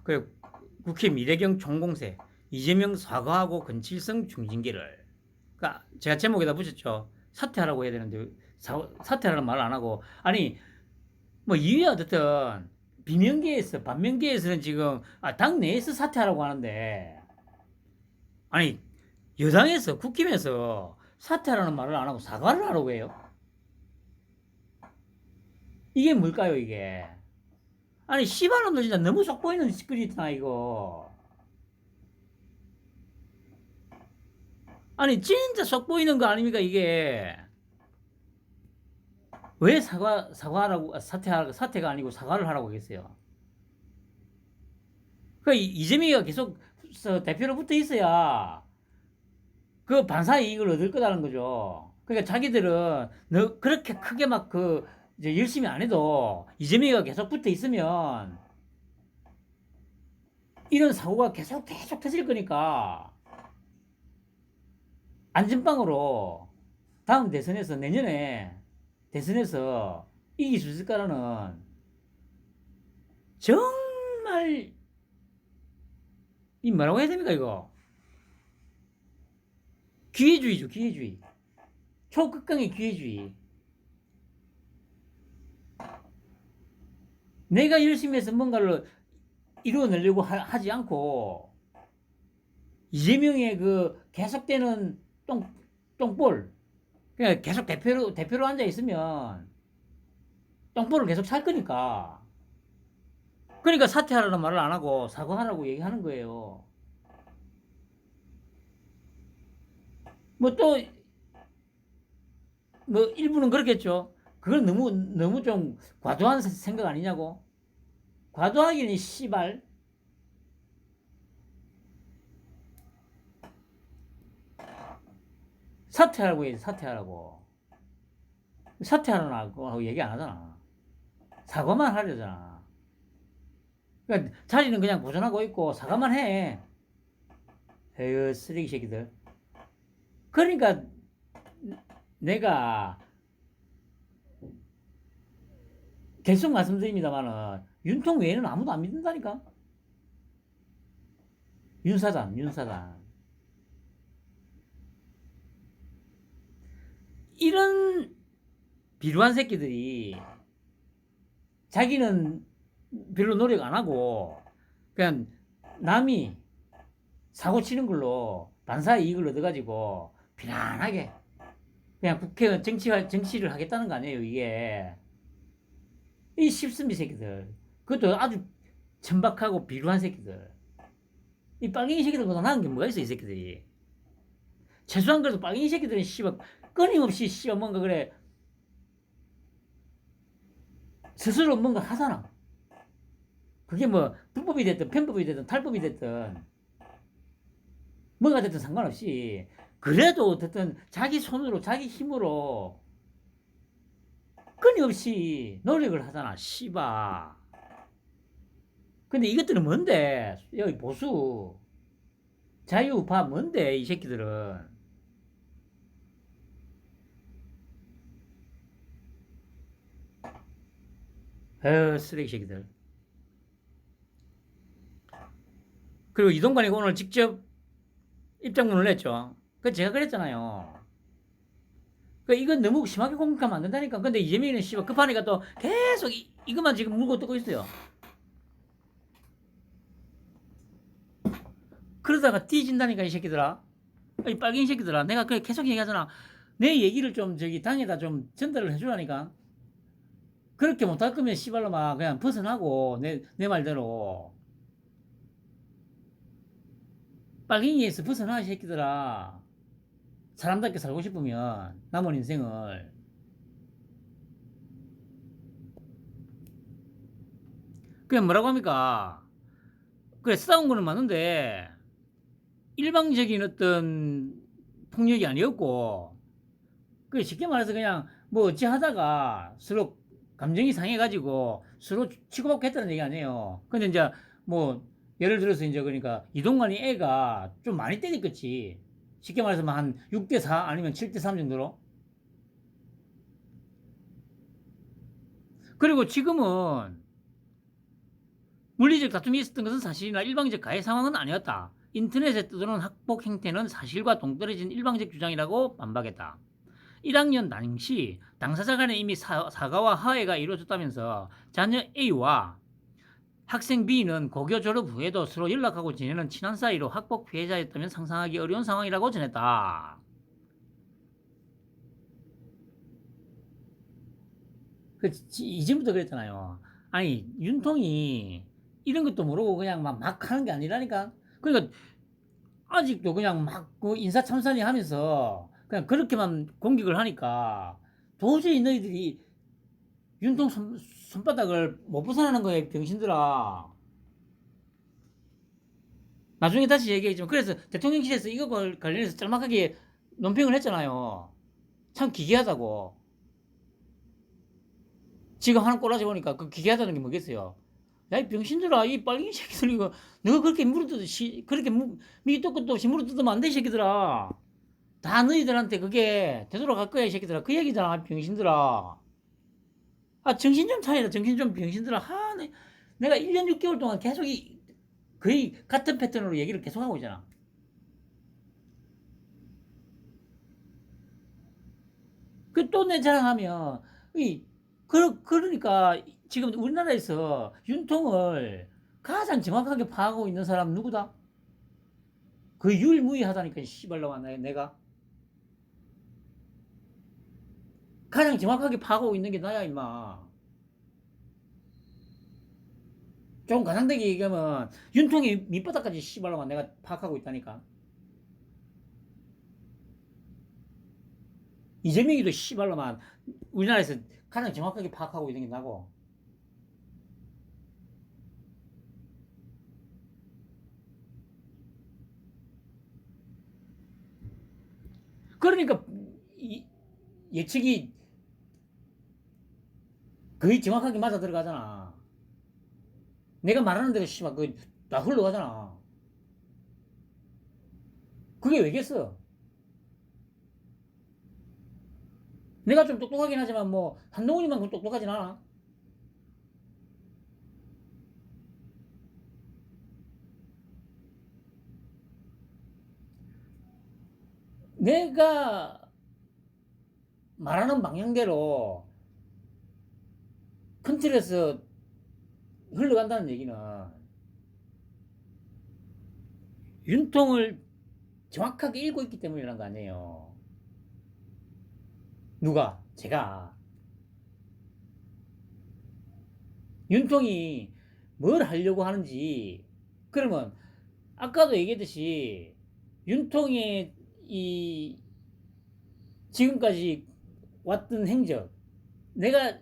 그 국회 미래경 총공세 이재명 사과하고 건칠성 중징계를. 그러니까 제가 제목에다 붙였죠. 사퇴하라고 해야 되는데 사퇴하라는 말을 안 하고. 아니 뭐 이유야 어쨌든 비명계에서 반명계에서는 지금 당 내에서 사퇴하라고 하는데 아니 여당에서 국힘에서 사퇴하라는 말을 안 하고 사과를 하라고 해요. 이게 뭘까요 이게. 아니 씨발놈들 진짜 너무 속 보이는 짓거리잖아 이거. 아니 진짜 속 보이는 거 아닙니까 이게. 왜 사과하라고 사퇴가 아니고 사과를 하라고 하겠어요. 그 이재명이가 계속 대표로 붙어 있어야 그 반사 이익을 얻을 거라는 거죠. 그러니까 자기들은 너 그렇게 크게 막 이제 열심히 안 해도 이재명이가 계속 붙어 있으면 이런 사고가 계속 터질 거니까 안전빵으로 다음 대선에서 내년에 대선에서 이길 수 있을 거라는 정말 이 뭐라고 해야 됩니까 이거. 기회주의죠 기회주의. 초극강의 기회주의. 내가 열심히 해서 뭔가를 이루어내려고 하지 않고 이재명의 그 계속되는 똥볼 그냥 계속 대표로 앉아 있으면 똥볼을 계속 살 거니까. 그러니까 사퇴하라는 말을 안 하고 사과하라고 얘기하는 거예요. 뭐 또 뭐 일부는 그렇겠죠. 그건 너무 좀 과도한 생각 아니냐고. 과도하기는 씨발. 사퇴하라고 얘기 사퇴하라고. 사퇴하라고 얘기 안 하잖아. 사과만 하려잖아. 그러니까 자리는 그냥 보존하고 있고 사과만 해. 에휴 쓰레기 새끼들. 그러니까 내가 계속 말씀드립니다만은 윤통 외에는 아무도 안 믿는다니까. 윤사단. 이런 비루한 새끼들이 자기는 별로 노력 안 하고 그냥 남이 사고 치는 걸로 반사 이익을 얻어가지고 편안하게 그냥 국회의원 정치를 하겠다는 거 아니에요 이게. 이 십선비 새끼들. 그것도 아주 천박하고 비루한 새끼들. 이 빨갱이 새끼들보다 나은 게 뭐가 있어, 이 새끼들이. 최소한 그래도 빨갱이 새끼들은 씨발 끊임없이 씨발 뭔가 그래 스스로 뭔가 하잖아. 그게 뭐 불법이 됐든 편법이 됐든 탈법이 됐든 뭐가 됐든 상관없이 그래도 어쨌든 자기 손으로 자기 힘으로 끊임없이 노력을 하잖아, 씨바. 근데 이것들은 뭔데? 여기 보수 자유우파 뭔데, 이 새끼들은. 에휴, 쓰레기 새끼들. 그리고 이동관이 오늘 직접 입장문을 냈죠. 그 제가 그랬잖아요. 그 이건 너무 심하게 공격하면 안 된다니까. 근데 이재명이는 씨발 급하니까 또 계속 이것만 지금 물고 뜯고 있어요. 그러다가 뒤진다니까, 이 새끼들아. 이 빨갱이 새끼들아. 내가 그래 계속 얘기하잖아. 내 얘기를 좀 저기 당에다 좀 전달을 해주라니까. 그렇게 못할 거면 씨발로 막 그냥 벗어나고 내 말대로 빨갱이에서 벗어나, 이 새끼들아. 사람답게 살고 싶으면 남은 인생을. 그냥 뭐라고 합니까? 그래 싸운 거는 맞는데 일방적인 어떤 폭력이 아니었고, 그 쉽게 말해서 그냥 뭐 어찌 하다가 서로 감정이 상해가지고 서로 치고받고 했다는 얘기 아니에요. 근데 이제 뭐 예를 들어서 이제 그러니까 이동관이 애가 좀 많이 때렸겠지. 쉽게 말해서 한 6대4 아니면 7대3 정도로. 그리고 지금은 물리적 다툼이 있었던 것은 사실이나 일방적 가해 상황은 아니었다. 인터넷에 떠도는 학폭 행태는 사실과 동떨어진 일방적 주장이라고 반박했다. 1학년 당시 당사자 간에 이미 사과와 화해가 이루어졌다면서 자녀 A와 학생 B는 고교 졸업 후에도 서로 연락하고 지내는 친한 사이로 학폭 피해자였다면 상상하기 어려운 상황이라고 전했다. 이전부터 그랬잖아요. 아니 윤통이 이런 것도 모르고 그냥 막 하는 게 아니라니까. 그러니까 아직도 그냥 막그 인사참사니 하면서 그냥 그렇게만 공격을 하니까 도저히 너희들이 윤통 손바닥을 못 벗어나는 거야, 병신들아. 나중에 다시 얘기하지만 그래서 대통령실에서 이거 관련해서 짤막하게 논평을 했잖아요. 참 기괴하다고. 지금 하는 꼬라지 보니까 그 기괴하다는 게 뭐겠어요? 야, 이 병신들아, 이 빨갱이 새끼들, 이거, 너가 그렇게 물어뜯듯이, 그렇게 밑도 끝도 없이 물어뜯으면 안 돼, 이 새끼들아. 다 너희들한테 그게 되돌아갈 거야, 이 새끼들아. 그 얘기잖아, 병신들아. 아, 정신 좀 차리라, 정신 좀, 병신들아. 내가 1년 6개월 동안 계속 거의 같은 패턴으로 얘기를 계속 하고 있잖아. 그 또 내 자랑하면, 그러니까 지금 우리나라에서 윤통을 가장 정확하게 파악하고 있는 사람 누구다? 그 유일무이하다니까, 씨발로만 내가. 가장 정확하게 파악하고 있는 게 나야, 임마. 조금 가상되게 얘기하면 윤통이 밑바닥까지 씨발로만 내가 파악하고 있다니까. 이재명이도 씨발로만 우리나라에서 가장 정확하게 파악하고 있는 게 나고. 그러니까 예측이 거의 정확하게 맞아 들어가잖아. 내가 말하는 대로 씨발 그다 흘러가잖아. 그게 왜겠어? 내가 좀 똑똑하긴 하지만 뭐 한동훈이만큼 똑똑하진 않아. 내가 말하는 방향대로 큰 틀에서 흘러간다는 얘기는 윤통을 정확하게 읽고 있기 때문이라는 거 아니에요. 누가? 제가. 윤통이 뭘 하려고 하는지, 그러면 아까도 얘기했듯이 윤통의 이 지금까지 왔던 행적, 내가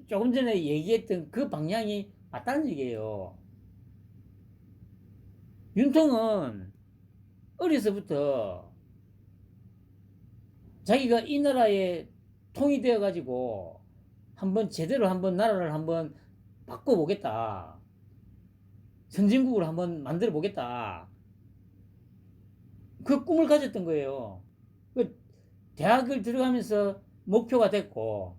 조금 전에 얘기했던 그 방향이 맞다는 얘기예요. 윤통은 어려서부터 자기가 이 나라에 통이 되어 가지고 한번 제대로 한번 나라를 한번 바꿔보겠다. 선진국을 한번 만들어 보겠다. 그 꿈을 가졌던 거예요. 그 대학을 들어가면서 목표가 됐고,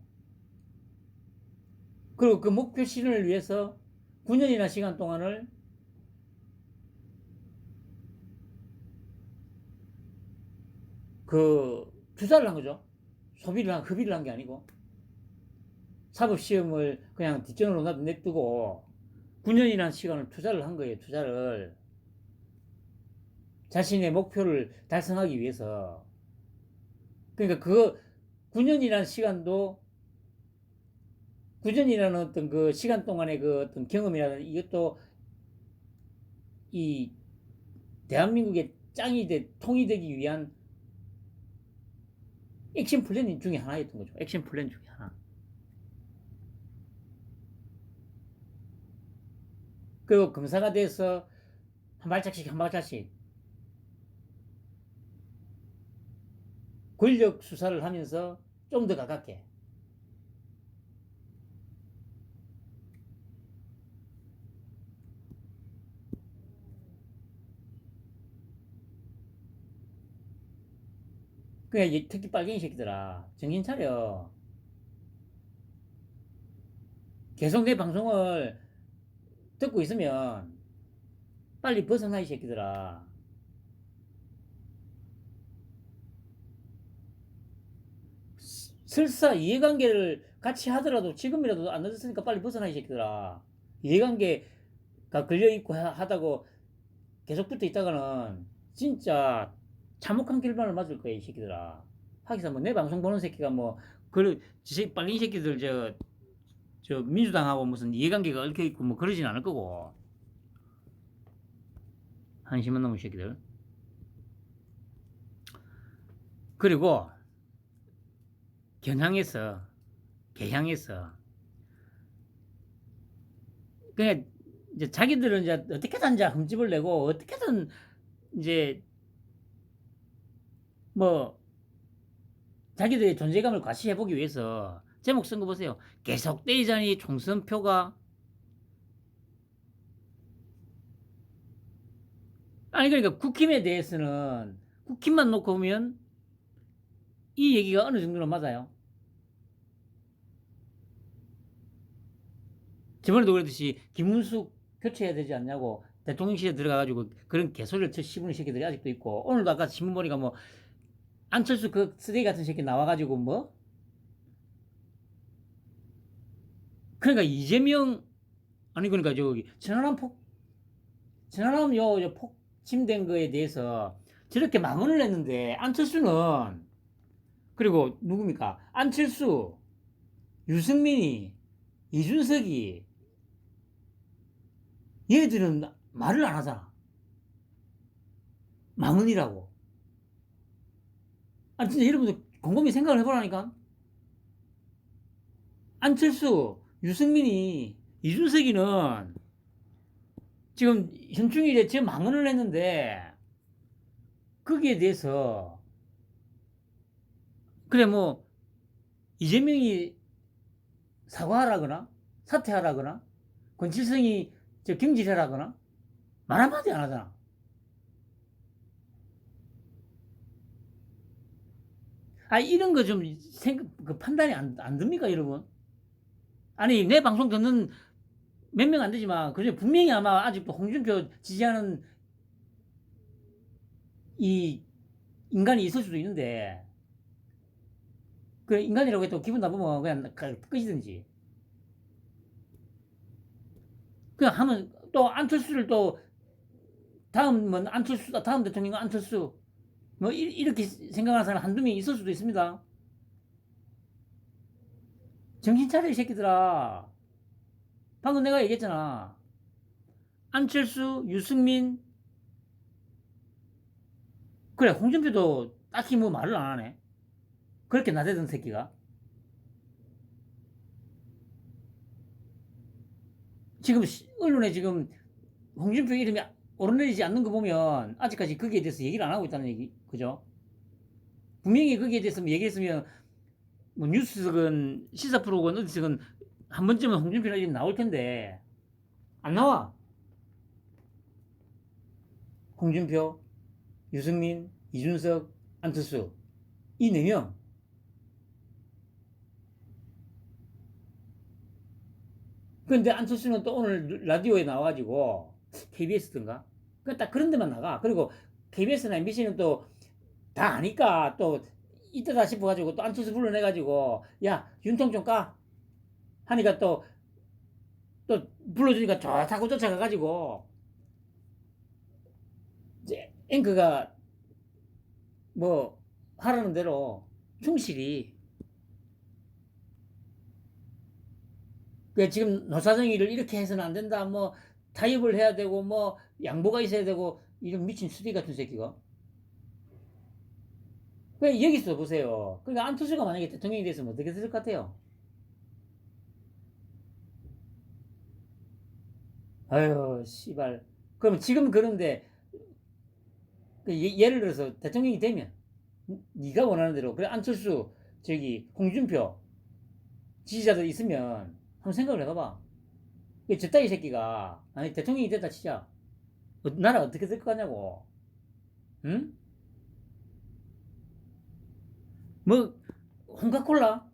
그리고 그 목표 실현을 위해서 9년이나 시간 동안을 그 투자를 한 거죠. 흡의를 한 게 아니고. 사법시험을 그냥 뒷전으로 냅두고 9년이라는 시간을 투자를 한 거예요. 투자를. 자신의 목표를 달성하기 위해서. 그러니까 그 9년이라는 시간도 9년이라는 어떤 그 시간 동안의 그 어떤 경험이라는 이것도 이 대한민국의 통이 되기 위한 액션 플랜 중에 하나였던 거죠. 액션 플랜 중에 하나. 그리고 검사가 돼서 한 발짝씩 한 발짝씩 권력 수사를 하면서 좀 더 가깝게. 그냥 특히 빨갱이 새끼들아, 정신 차려. 계속 내 방송을 듣고 있으면 빨리 벗어나, 이 새끼들아. 설사 이해관계를 같이 하더라도 지금이라도 안 늦었으니까 빨리 벗어나, 이 새끼들아. 이해관계가 걸려있고 하다고 계속 붙어 있다가는 진짜 참혹한 결말을 맞을 거야, 이 새끼들아. 하기사 뭐 내 방송 보는 새끼가 뭐, 빨갱이 새끼들 저 민주당하고 무슨 이해관계가 얽혀있고 뭐 그러진 않을 거고. 한심한 놈의 새끼들. 그리고 개향에서 그냥 이제 자기들은 이제 어떻게든 이제 흠집을 내고 어떻게든 이제 뭐 자기들의 존재감을 과시해보기 위해서 제목 쓴 거 보세요. 계속되자니 총선표가. 아니 그러니까 국힘에 대해서는 국힘만 놓고 보면 이 얘기가 어느 정도는 맞아요. 저번에도 그랬듯이 김문수 교체해야 되지 않냐고 대통령실에 들어가가지고 그런 개소리를 씹는 새끼들이 아직도 있고, 오늘도 아까 신문 보니까 뭐 안철수 그 쓰레기 같은 새끼 나와가지고 뭐, 그러니까 이재명, 아니 그러니까 저기 천안함 요 폭침된 거에 대해서 저렇게 망언을 했는데, 안철수는, 그리고 누굽니까? 안철수, 유승민이, 이준석이, 얘들은 말을 안 하잖아. 망언이라고. 아니 진짜 여러분들 곰곰이 생각을 해보라니까. 안철수, 유승민이, 이준석이는 지금 현충일에 지금 망언을 했는데, 거기에 대해서 그래 뭐 이재명이 사과하라거나 사퇴하라거나 권칠성이 경질하라거나 말 한마디 안 하잖아. 아 이런 거 좀 그 판단이 안 듭니까 여러분? 아니 내 방송 듣는 몇 명 안 되지만 그중 분명히 아마 아직도 홍준표 지지하는 이 인간이 있을 수도 있는데, 그 인간이라고 해도 기분 나쁘면 그냥 끄시든지. 그냥 하면 또 안철수를 또 다음은 안철수다, 다음 대통령은 안철수, 뭐 이렇게 생각하는 사람 한두 명 있을 수도 있습니다. 정신 차려 이 새끼들아. 방금 내가 얘기했잖아. 안철수, 유승민, 그래, 홍준표도 딱히 뭐 말을 안 하네. 그렇게 나대던 새끼가. 지금 언론에 지금 홍준표 이름이 오르내리지 않는 거 보면 아직까지 거기에 대해서 얘기를 안 하고 있다는 얘기, 그죠? 분명히 거기에 대해서 뭐 얘기했으면 뭐 뉴스건 시사 프로건 어디서건 한 번쯤은 홍준표 이름 나올 텐데 안 나와. 홍준표, 유승민, 이준석, 안철수 이 4명. 그런데 안철수는 또 오늘 라디오에 나와가지고 KBS든가 딱 그런 데만 나가. 그리고 KBS나 MBC는 또 다 아니까 또 이때다 싶어가지고 또 안철수 불러내가지고 야 윤통 좀 까 하니까 또 불러주니까 좋다고 쫓아가가지고 이제 앵커가 뭐 하라는 대로 충실히 그 지금 노사정의를 이렇게 해서는 안 된다 뭐 타협을 해야 되고 뭐 양보가 있어야 되고 이런 미친 수디 같은 새끼가 그 여기서 보세요. 그러니까 안철수가 만약에 대통령이 됐으면 어떻게 됐을 것 같아요? 아유 씨발 그러면 지금 그런데 그 예를 들어서 대통령이 되면 네가 원하는 대로 그래 안철수 저기 홍준표 지지자들 있으면 한번 생각을 해봐봐. 저따위 새끼가 아니 대통령이 됐다 치자 나라 어떻게 될 것 같냐고. 응? 뭐 홍카콜라?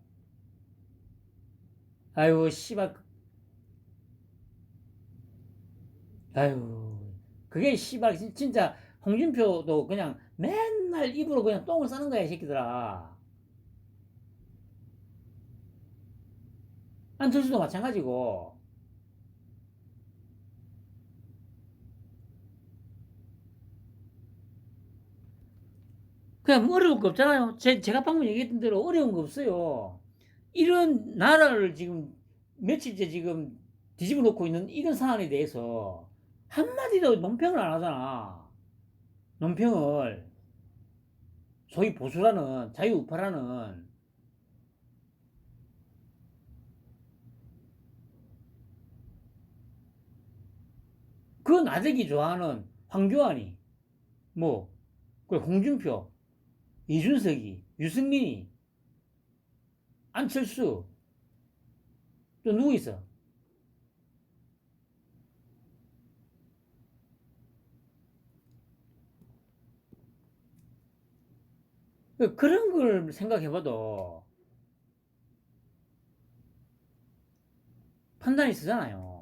아유 씨발 아유 그게 씨발 진짜 홍준표도 그냥 맨날 입으로 그냥 똥을 싸는 거야 이 새끼들아. 안철수도 마찬가지고. 그냥 뭐 어려울 거 없잖아요. 제가 방금 얘기했던 대로 어려운 거 없어요. 이런 나라를 지금 며칠째 지금 뒤집어 놓고 있는 이런 상황에 대해서 한마디도 논평을 안 하잖아. 논평을. 소위 보수라는, 자유우파라는. 그 나대기 좋아하는 황교안이, 뭐, 그 홍준표, 이준석이, 유승민이, 안철수, 또 누구 있어? 그런 걸 생각해봐도 판단이 쓰잖아요.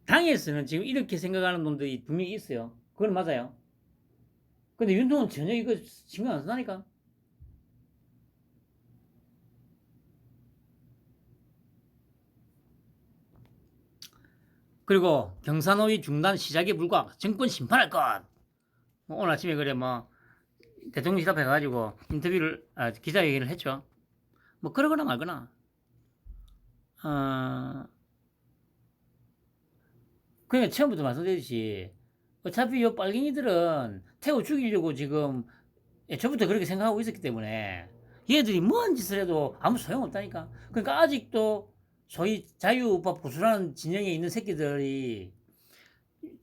당에서는 지금 이렇게 생각하는 놈들이 분명히 있어요. 그건 맞아요. 근데 윤통은 전혀 이거 신경 안 쓰다니까. 그리고 경사노위 중단 시작에 불과 정권 심판할 것. 뭐 오늘 아침에 그래 뭐 대통령 시답해가지고 인터뷰를 기자회견을 했죠. 뭐 그러거나 말거나. 그러니까 처음부터 말씀드렸듯이 어차피 이 빨갱이들은 태워 죽이려고 지금 애초부터 그렇게 생각하고 있었기 때문에 얘들이 뭔 짓을 해도 아무 소용없다니까. 그러니까 아직도 소위 자유우파 보수라는 진영에 있는 새끼들이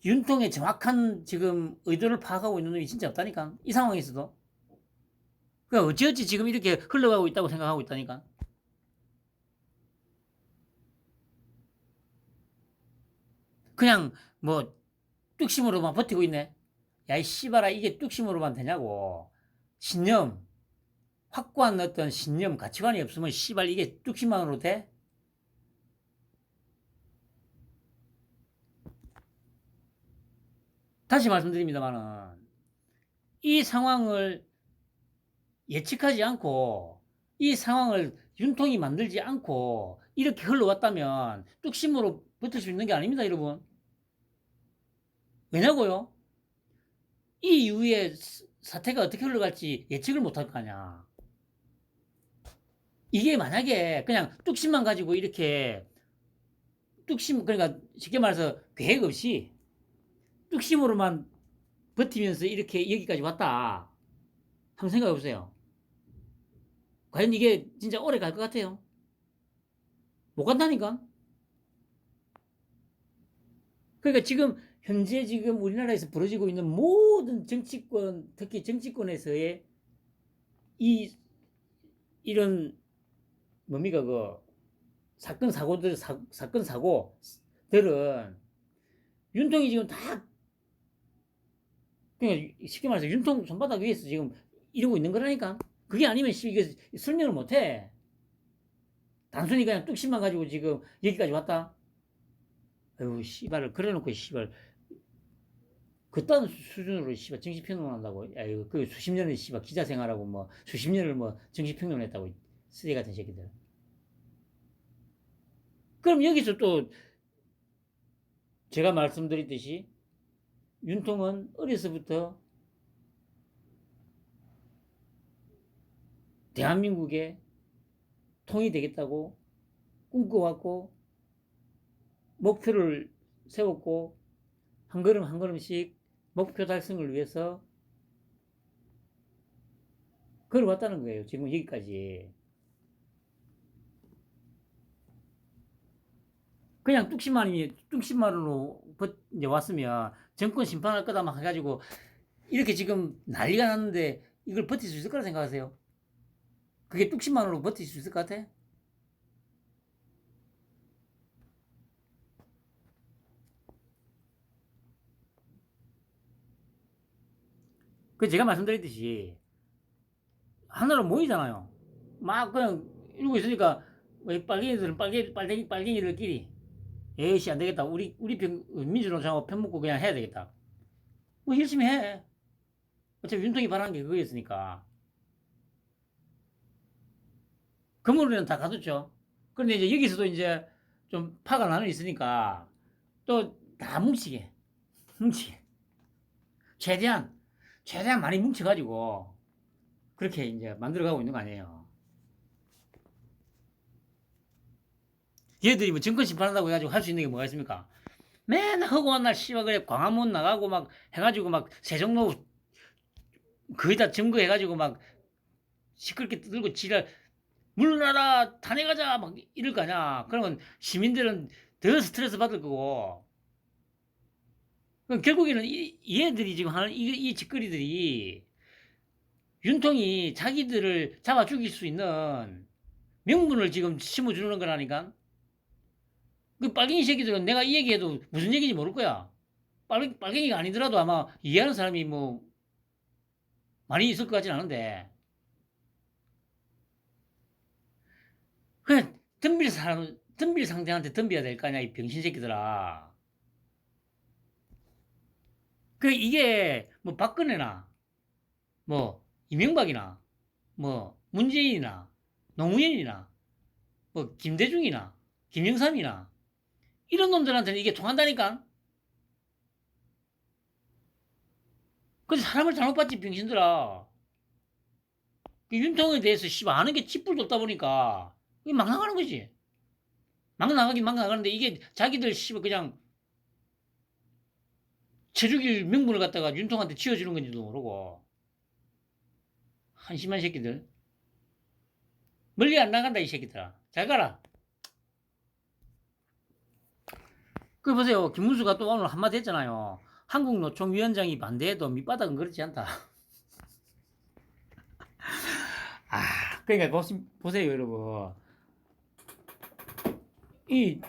윤통의 정확한 지금 의도를 파악하고 있는 놈이 진짜 없다니까. 이 상황에서도. 그러니까 어찌어찌 지금 이렇게 흘러가고 있다고 생각하고 있다니까. 그냥 뭐 뚝심으로만 버티고 있네. 야 이 씨발아 이게 뚝심으로만 되냐고. 신념 확고한 어떤 신념 가치관이 없으면 씨발 이게 뚝심만으로 돼? 다시 말씀드립니다만은 이 상황을 예측하지 않고 이 상황을 윤통이 만들지 않고 이렇게 흘러왔다면 뚝심으로 버틸 수 있는 게 아닙니다 여러분. 왜냐고요? 이 이후에 사태가 어떻게 흘러갈지 예측을 못할 거 아니야. 이게 만약에 그냥 뚝심만 가지고 이렇게 뚝심, 그러니까 쉽게 말해서 계획 없이 뚝심으로만 버티면서 이렇게 여기까지 왔다. 한번 생각해 보세요. 과연 이게 진짜 오래 갈 것 같아요? 못 간다니까? 그러니까 지금, 현재 지금 우리나라에서 벌어지고 있는 모든 정치권, 특히 정치권에서의 이, 이런, 뭡니까, 사건, 사건, 사고들은 윤통이 지금 다, 그러니까 쉽게 말해서 윤통 손바닥 위에서 지금 이러고 있는 거라니까? 그게 아니면 이게 설명을 못 해. 단순히 그냥 뚝심만 가지고 지금 여기까지 왔다? 아유, 씨발을 그래놓고, 씨발. 그딴 수준으로, 씨발, 정치평론한다고? 아유, 그 수십 년을, 씨발, 기자 생활하고 뭐, 수십 년을 뭐, 정치평론했다고, 쓰레기 같은 새끼들. 그럼 여기서 또, 제가 말씀드렸듯이, 윤통은 어려서부터 대한민국의 통이 되겠다고 꿈꿔왔고, 목표를 세웠고, 한 걸음 한 걸음씩 목표 달성을 위해서 걸어왔다는 거예요. 지금 여기까지. 그냥 뚝심만으로 이제 왔으면 정권 심판할 거다 막 해가지고 이렇게 지금 난리가 났는데 이걸 버틸 수 있을 거라 생각하세요? 그게 뚝심만으로 버틸 수 있을 것 같아? 그 제가 말씀드렸듯이 하나로 모이잖아요. 막 그냥 이러고 있으니까 빨갱이들은 빨갱이들끼리 에이씨 안 되겠다. 우리 민주노총하고 편먹고 그냥 해야 되겠다. 뭐 열심히 해. 어차피 윤통이 바라는 게 그거였으니까. 그물은 다 가뒀죠. 그런데 이제 여기서도 이제 좀 파가 나눠 있으니까 또 다 뭉치게. 최대한 많이 뭉쳐가지고 그렇게 이제 만들어가고 있는 거 아니에요. 얘들이 뭐 정권 심판한다고 해가지고 할 수 있는 게 뭐가 있습니까? 맨날 허구한 날 씨발 그래 광화문 나가고 막 해가지고 막 세종로 거의 다 점거해가지고 막 시끄럽게 들고 지랄 물러나라 탄핵하자 막 이럴 거 아니야. 그러면 시민들은 더 스트레스 받을 거고. 그럼 결국에는 얘들이 지금 하는 이 짓거리들이 윤통이 자기들을 잡아 죽일 수 있는 명분을 지금 심어주는 거라니까. 그 빨갱이 새끼들은 내가 이 얘기해도 무슨 얘기인지 모를 거야. 빨갱이가 아니더라도 아마 이해하는 사람이 뭐 많이 있을 것 같진 않은데. 그냥 덤빌 상대한테 덤벼야 될 거 아니야, 이 병신 새끼들아. 그 이게 뭐 박근혜나 뭐 이명박이나 뭐 문재인이나 노무현이나 뭐 김대중이나 김영삼이나 이런 놈들한테는 이게 통한다니까. 그래서 사람을 잘못 봤지 병신들아. 그 윤통에 대해서 씨발 아는 게 찌뿔도 없다 보니까 이게 막 나가는 거지. 막 나가긴 막 나가는데 이게 자기들 씨발 그냥 쳐죽일 명분을 갖다가 윤통한테 지어주는 건지도 모르고 한심한 새끼들. 멀리 안 나간다 이 새끼들아. 잘 가라. 그 보세요. 김문수가 또 오늘 한마디 했잖아요. 한국노총위원장이 반대해도 밑바닥은 그렇지 않다. 그러니까 보세요 여러분. 이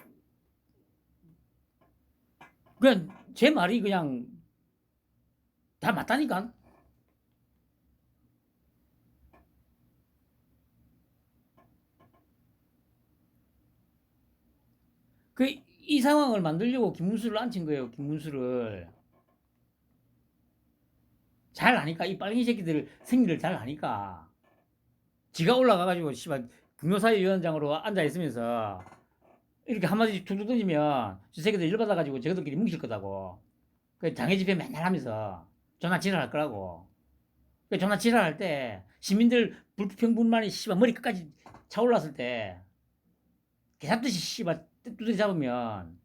그냥 제 말이 그냥 다 맞다니까. 이 상황을 만들려고 김문수를 앉힌 거예요. 김문수를 잘 아니까 이 빨갱이 새끼들 생리를 잘 아니까 지가 올라가가지고 씨발 국노사회위원장으로 앉아 있으면서 이렇게 한마디 툭툭 던지면 저 새끼들 열받아가지고 저들끼리 뭉칠 거다고. 그 장애 집회 맨날 하면서 전화 지랄할 거라고. 그 전화 지랄할 때 시민들 불평불만이 씨발 머리 끝까지 차올랐을 때 개잡듯이 씨발 두드려 잡으면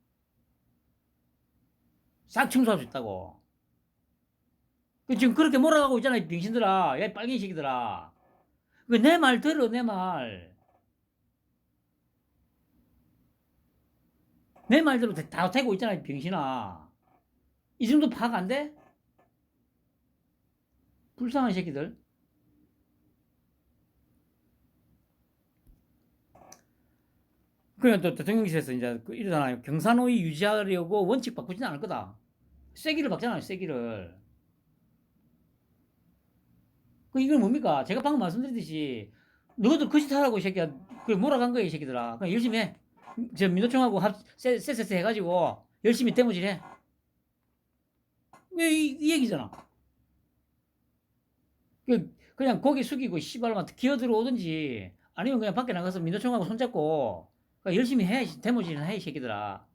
싹 청소할 수 있다고. 지금 그렇게 몰아가고 있잖아, 이 병신들아. 야, 이 빨갱이 새끼들아. 내 말 들어, 내 말. 내 말대로 다 되고 있잖아, 이 병신아. 이 정도 파악 안 돼? 불쌍한 새끼들. 그래, 또 대통령실에서 이제 이러잖아요. 경사노위 유지하려고 원칙 바꾸지는 않을 거다. 쐐기를 박잖아요, 쐐기를. 이건 뭡니까? 제가 방금 말씀드렸듯이, 너희들 거짓 하라고, 이 새끼야. 그래, 몰아간 거야, 이 새끼들아. 그냥 열심히 해. 저 민노총하고 쎄쎄쎄 해가지고, 열심히 데모질 해. 이 얘기잖아. 그냥 고개 숙이고, 씨발만 기어 들어오든지, 아니면 그냥 밖에 나가서 민노총하고 손잡고, 열심히 해. 데모질 해, 이 새끼들아.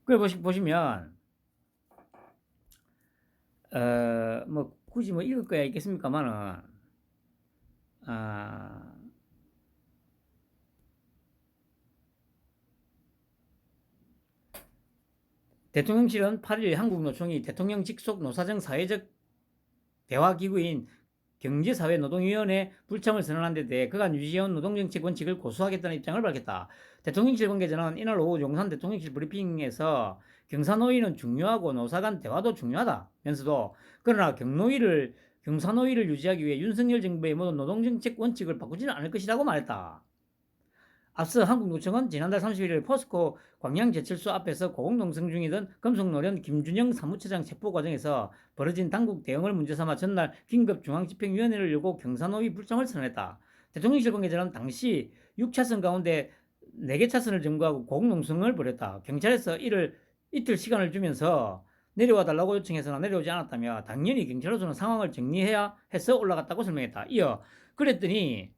그래, 보시면, 뭐, 굳이 뭐 읽을 거야 있겠습니까만은, 아, 대통령실은 8일 한국노총이 대통령 직속 노사정 사회적 대화기구인 경제사회노동위원회 불참을 선언한 데 대해 그간 유지해온 노동정책 원칙을 고수하겠다는 입장을 밝혔다. 대통령실 관계자는 이날 오후 용산 대통령실 브리핑에서 경사노위는 중요하고 노사 간 대화도 중요하다면서도 그러나 경사노위를 유지하기 위해 윤석열 정부의 모든 노동정책 원칙을 바꾸지는 않을 것이라고 말했다. 앞서 한국노총은 지난달 31일 포스코 광양제철소 앞에서 고공농성 중이던 금속노련 김준영 사무처장 체포 과정에서 벌어진 당국 대응을 문제삼아 전날 긴급중앙집행위원회를 열고 경사노위 불참을 선언했다. 대통령실 관계자는 당시 6차선 가운데 4개 차선을 점거하고 고공농성을 벌였다. 경찰에서 이틀 시간을 주면서 내려와 달라고 요청해서나 내려오지 않았다며 당연히 경찰로서는 상황을 정리해야 해서 올라갔다고 설명했다. 이어 그랬더니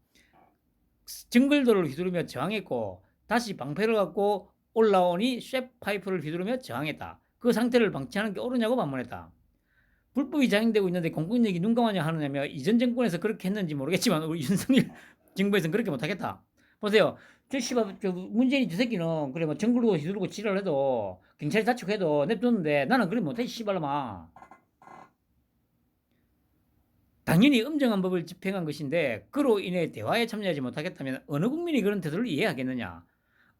정글도를 휘두르며 저항했고 다시 방패를 갖고 올라오니 쇠파이프를 휘두르며 저항했다. 그 상태를 방치하는 게 옳으냐고 반문했다. 불법이 자행되고 있는데 공권력이 눈감아냐 하느냐며 이전 정권에서 그렇게 했는지 모르겠지만 우리 윤석열 정부에서는 그렇게 못하겠다. 보세요. 저 문재인이 저 새끼는 그래 뭐 정글도 휘두르고 지랄해도 경찰이 자축해도 냅뒀는데 나는 그래 못해 씨발라마. 당연히 엄정한 법을 집행한 것인데 그로 인해 대화에 참여하지 못하겠다면 어느 국민이 그런 태도를 이해하겠느냐.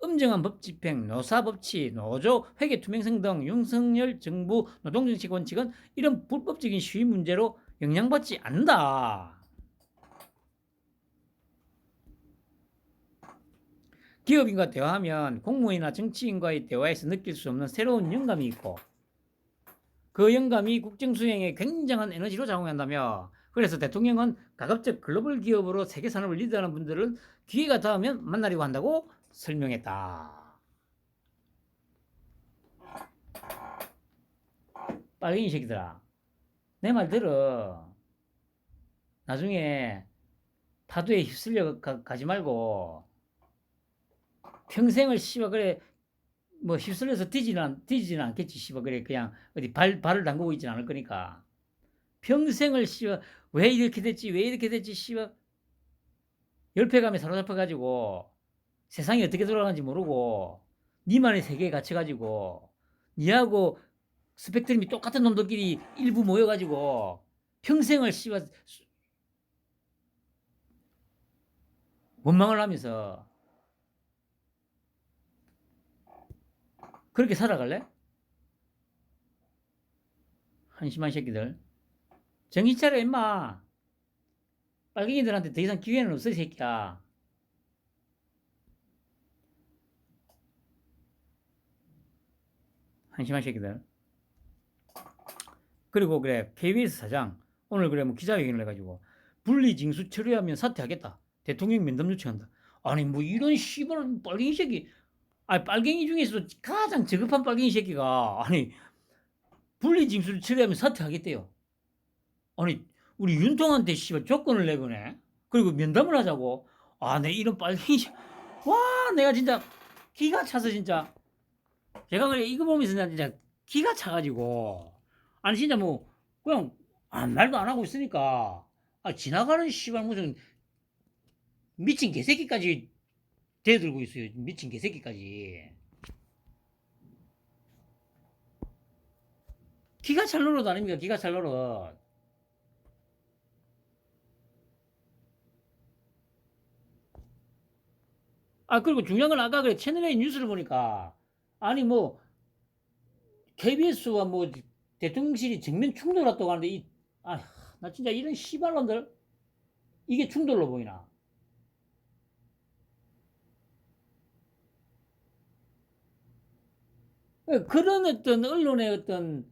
엄정한 법 집행, 노사 법치, 노조, 회계 투명성 등 윤석열 정부 노동정책 원칙은 이런 불법적인 시위 문제로 영향받지 않는다. 기업인과 대화하면 공무원이나 정치인과의 대화에서 느낄 수 없는 새로운 영감이 있고 그 영감이 국정 수행에 굉장한 에너지로 작용한다며 그래서 대통령은 가급적 글로벌 기업으로 세계 산업을 리드하는 분들은 기회가 닿으면 만나려고 한다고 설명했다. 빨갱이 새끼들아, 내 말 들어. 나중에 파도에 휩쓸려 가지 말고 평생을 씨발 그래 뭐 휩쓸려서 뒤지는 않겠지 씨발 그래 그냥 어디 발을 담그고 있지는 않을 거니까 평생을 씨발 왜 이렇게 됐지 씨발 열패감에 사로잡혀가지고 세상이 어떻게 돌아가는지 모르고 니만의 세계에 갇혀가지고 니하고 스펙트럼이 똑같은 놈들끼리 일부 모여가지고 평생을 씨발 원망을 하면서 그렇게 살아갈래? 한심한 새끼들. 정신 차려 임마. 빨갱이들한테 더 이상 기회는 없어 이 새끼야. 한심한 새끼들. 그리고 그래 KBS 사장 오늘 그래 뭐 기자회견을 해가지고 분리징수 처리하면 사퇴하겠다. 대통령 면담 요청한다. 아니 뭐 이런 씨발 빨갱이 새끼. 아니 빨갱이 중에서도 가장 저급한 빨갱이 새끼가 아니 분리징수를 처리하면 사퇴하겠대요. 아니 우리 윤통한테 씨발 조건을 내보내. 그리고 면담을 하자고. 아, 내 이런 빨갱이 와 내가 진짜 기가 차서 진짜 제가 그래 이거 보면서 진짜 기가 차가지고 아니 진짜 뭐 그냥 말도 안 하고 있으니까 지나가는 씨발 무슨 미친 개새끼까지 대들고 있어요. 미친 개새끼까지. 기가 찰 노릇 아닙니까? 기가 찰 노릇. 아, 그리고 중요한 건 아까 그래, 채널A 뉴스를 보니까, 아니, 뭐, KBS와 뭐, 대통령실이 정면 충돌했다고 하는데, 나 진짜 이런 씨발놈들, 이게 충돌로 보이나? 그런 어떤 언론의 어떤,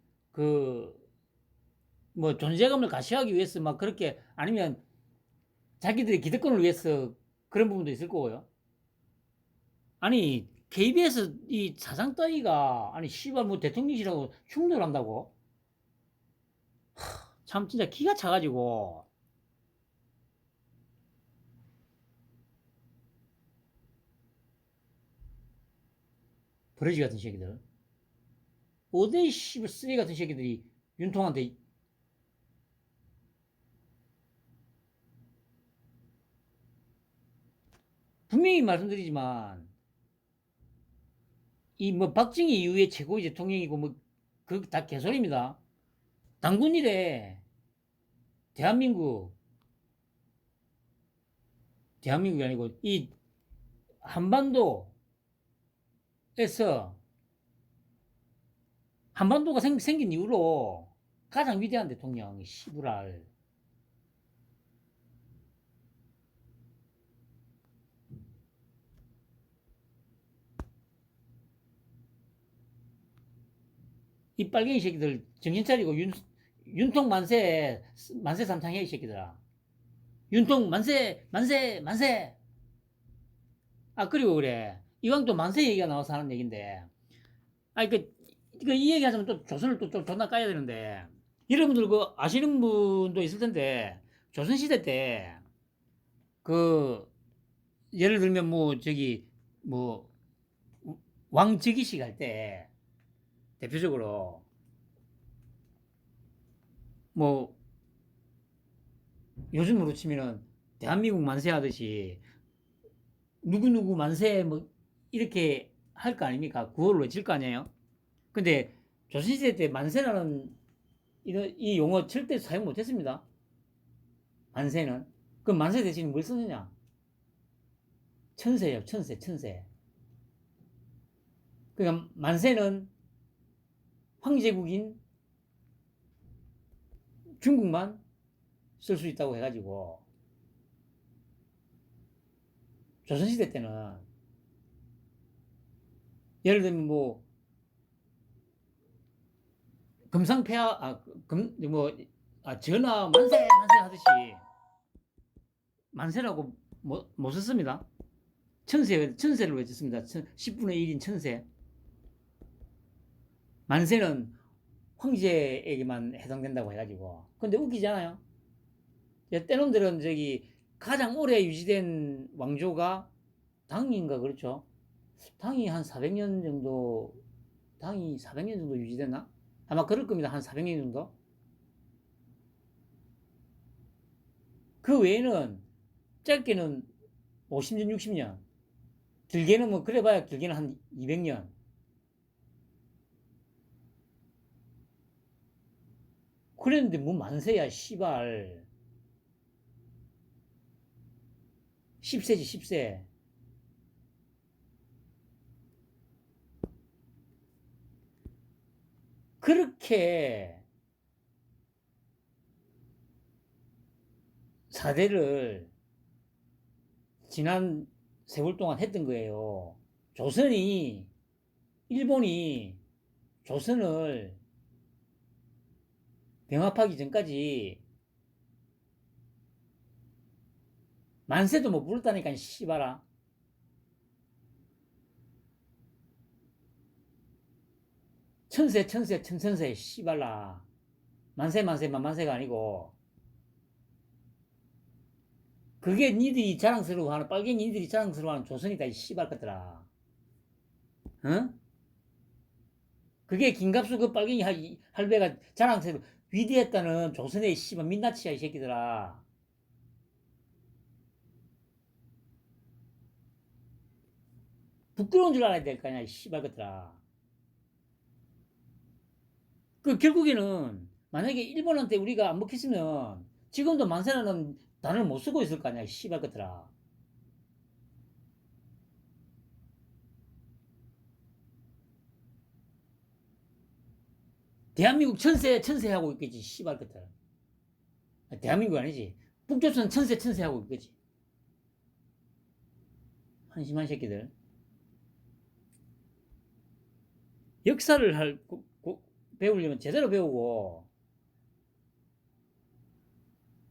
뭐, 존재감을 가시하기 위해서 막 그렇게, 아니면 자기들의 기득권을 위해서 그런 부분도 있을 거고요. 아니, KBS 이 사장 따위가, 아니, 씨발, 뭐, 대통령실하고 충돌한다고? 참, 진짜 기가 차가지고. 버러지 같은 새끼들. 어디 씨발 쓰레기 같은 새끼들이 윤통한테 분명히 말씀드리지만 이 뭐 박정희 이후에 최고의 대통령이고 뭐 그 다 개소리입니다. 당군 이래 대한민국이 아니고 이 한반도에서 한반도가 생긴 이후로 가장 위대한 대통령 시부랄. 이 빨갱이 새끼들 정신 차리고 윤통 만세 삼창해 이 새끼들아. 윤통 만세 만세 만세. 아 그리고 그래 이왕 또 만세 얘기가 나와서 하는 얘긴데 아니 이 얘기 하자면 또 조선을 또 존나 까야 되는데 여러분들 그 아시는 분도 있을 텐데 조선시대 때 그 예를 들면 뭐 저기 뭐 왕즉위식 할 때 대표적으로 뭐 요즘으로 치면은 대한민국 만세 하듯이 누구누구 만세 뭐 이렇게 할 거 아닙니까? 구호를 외칠 거 아니에요? 근데 조선시대 때 만세라는 이 용어 절대 사용 못했습니다. 만세는. 그럼 만세 대신 뭘 쓰느냐? 천세예요, 천세, 천세. 그러니까 만세는 황제국인 중국만 쓸 수 있다고 해가지고 조선시대 때는 예를 들면 뭐 금상폐하 전하 만세 만세 하듯이 만세라고 못 썼습니다. 천세를 외쳤습니다. 10분의 1인 천세. 만세는 황제에게만 해당된다고 해가지고. 근데 웃기잖아요. 때놈들은 저기 가장 오래 유지된 왕조가 당인가 그렇죠. 당이 한 400년 정도 당이 400년 정도 유지됐나? 아마 그럴 겁니다. 한 400년 정도. 그 외에는 짧게는 50년, 60년. 길게는 뭐 그래봐야 길게는 한 200년. 그랬는데 뭐 만세야 씨발. 10세지 10세. 그렇게 사대를 지난 세월 동안 했던 거예요. 일본이 조선을 병합하기 전까지 만세도 못 불렀다니까, 씨발아. 천세, 천세, 천천세, 씨발라. 만세, 만세, 만만세가 아니고. 그게 니들이 자랑스러워하는, 빨갱이 니들이 자랑스러워하는 조선이다, 이 씨발 것들아. 응? 그게 김갑수 그 빨갱이 할배가 자랑스러워, 위대했다는 조선의 씨발 민낯이야, 이 새끼들아. 부끄러운 줄 알아야 될 거 아니야, 이 씨발 것들아. 그 결국에는 만약에 일본한테 우리가 안 먹혔으면 지금도 만세라는 단어를 못 쓰고 있을 거 아니야, 이 씨발 것들아. 대한민국 천세하고 있겠지, 씨발 것들. 대한민국 아니지. 북조선 천세하고 있겠지. 한심한 새끼들. 역사를 배우려면 제대로 배우고,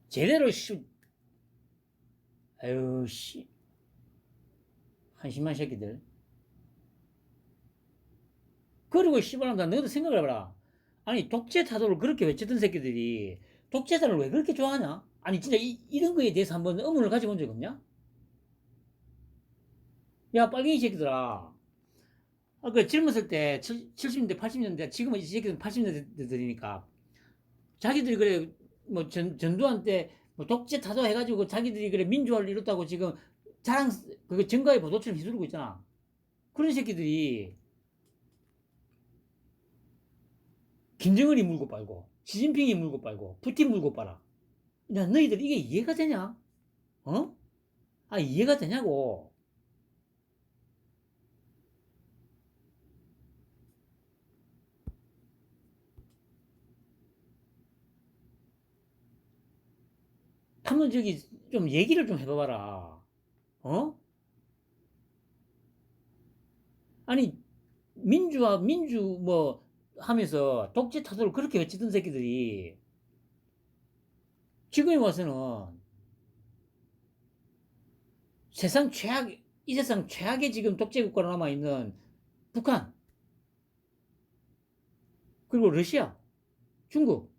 제대로, 아유, 한심한 새끼들. 그리고 씨발한다, 너도 생각을 해봐라. 아니, 독재 타도를 그렇게 외쳤던 새끼들이 독재자를 왜 그렇게 좋아하냐? 아니, 진짜 이런 거에 대해서 한번 의문을 가져본 적 없냐? 야, 빨갱이 새끼들아. 젊었을 때, 70년대, 80년대, 지금은 이 새끼들은 80년대들이니까, 자기들이 그래, 뭐, 전두환 때, 뭐, 독재 타도 해가지고 자기들이 그래, 민주화를 이뤘다고 지금 그거 증거의 보도처럼 휘두르고 있잖아. 그런 새끼들이, 김정은이 물고 빨고, 시진핑이 물고 빨고, 푸틴 물고 빨아. 야, 너희들 이게 이해가 되냐? 어? 아, 이해가 되냐고. 한번 좀 얘기를 좀 해봐봐라. 어? 아니, 민주 뭐 하면서 독재 타도를 그렇게 외치던 새끼들이 지금에 와서는 이 세상 최악의 지금 독재 국가로 남아있는 북한, 그리고 러시아, 중국,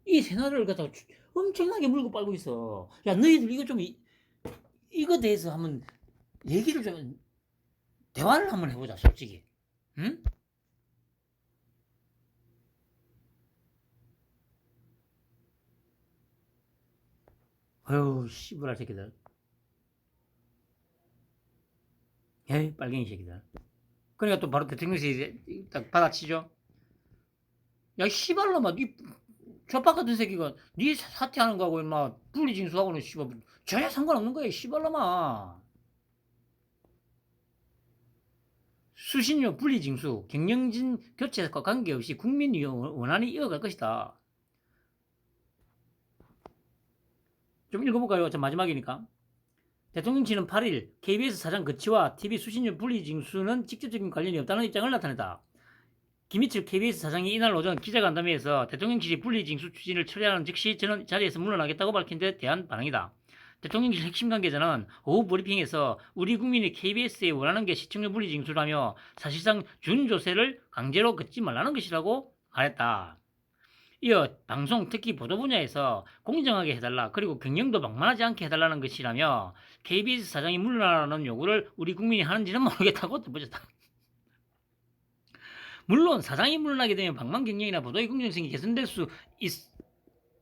이 세 나라를 갖다가 엄청나게 물고 빨고 있어. 야, 너희들 이거 좀, 이거 대해서 한번 얘기를 좀, 대화를 한번 해보자, 솔직히. 응? 아유, 씨부랄 새끼들. 에이, 빨갱이 새끼들. 그러니까 또 바로 대통령실이 딱 받아치죠. 야, 씨발놈아, 니 젖박 같은 새끼가 니 사퇴하는 거하고 임마 분리징수하고는 씨발 전혀 상관없는 거야, 씨발놈아. 수신료 분리징수, 경영진 교체과 관계없이 국민이 원안이 이어갈 것이다. 좀 읽어볼까요? 저 마지막이니까. 대통령실은 8일 KBS 사장 거치와 TV 수신료 분리징수는 직접적인 관련이 없다는 입장을 나타냈다. 김희철 KBS 사장이 이날 오전 기자간담회에서 대통령실이 분리징수 추진을 처리하는 즉시 저는 자리에서 물러나겠다고 밝힌 데 대한 반응이다. 대통령실 핵심 관계자는 오후 브리핑에서 우리 국민이 KBS에 원하는 게 시청료 분리징수라며 사실상 준조세를 강제로 걷지 말라는 것이라고 말했다. 이어 방송 특히 보도 분야에서 공정하게 해달라, 그리고 경영도 막만하지 않게 해달라는 것이라며 KBS 사장이 물러나라는 요구를 우리 국민이 하는지는 모르겠다고 덧붙였다. 물론 사장이 물러나게 되면 방만 경영이나 보도의 공정성이 개선될 수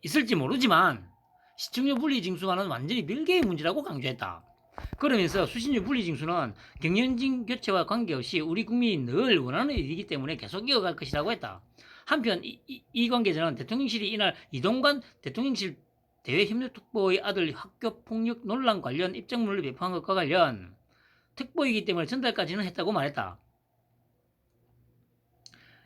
있을지 모르지만 시청료 분리징수와는 완전히 별개의 문제라고 강조했다. 그러면서 수신료 분리징수는 경영진 교체와 관계없이 우리 국민이 늘 원하는 일이기 때문에 계속 이어갈 것이라고 했다. 한편 이 관계자는 대통령실이 이날 이동관 대통령실 대외협력특보의 아들 학교폭력 논란 관련 입장문을 배포한 것과 관련 특보이기 때문에 전달까지는 했다고 말했다.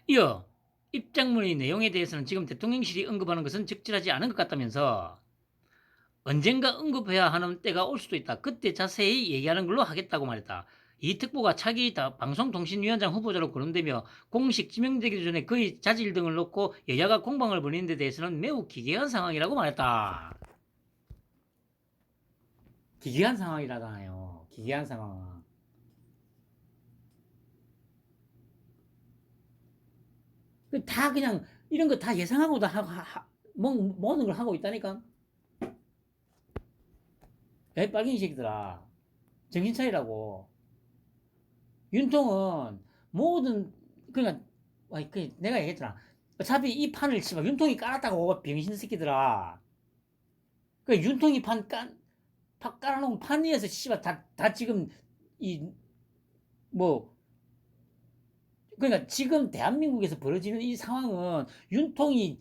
이어 입장문의 내용에 대해서는 지금 대통령실이 언급하는 것은 적절하지 않은 것 같다면서 언젠가 언급해야 하는 때가 올 수도 있다. 그때 자세히 얘기하는 걸로 하겠다고 말했다. 이 특보가 차기 방송통신위원장 후보자로 거론되며 공식 지명되기 전에 그의 자질 등을 놓고 여야가 공방을 벌이는 데 대해서는 매우 기괴한 상황이라고 말했다. 기괴한 상황이라잖아요. 기괴한 상황. 다 그냥 이런 거 다 예상하고 다 모든 걸 하고 있다니까. 야, 빨갱이 새끼들아, 정신 차리라고. 윤통은 모든, 그러니까 내가 얘기했잖아. 어차피 이 판을 씨발 윤통이 깔았다고, 병신 새끼들아. 그 윤통이 깔아놓은 판 위에서 씨발 다 지금 이 뭐 그러니까 지금 대한민국에서 벌어지는 이 상황은 윤통이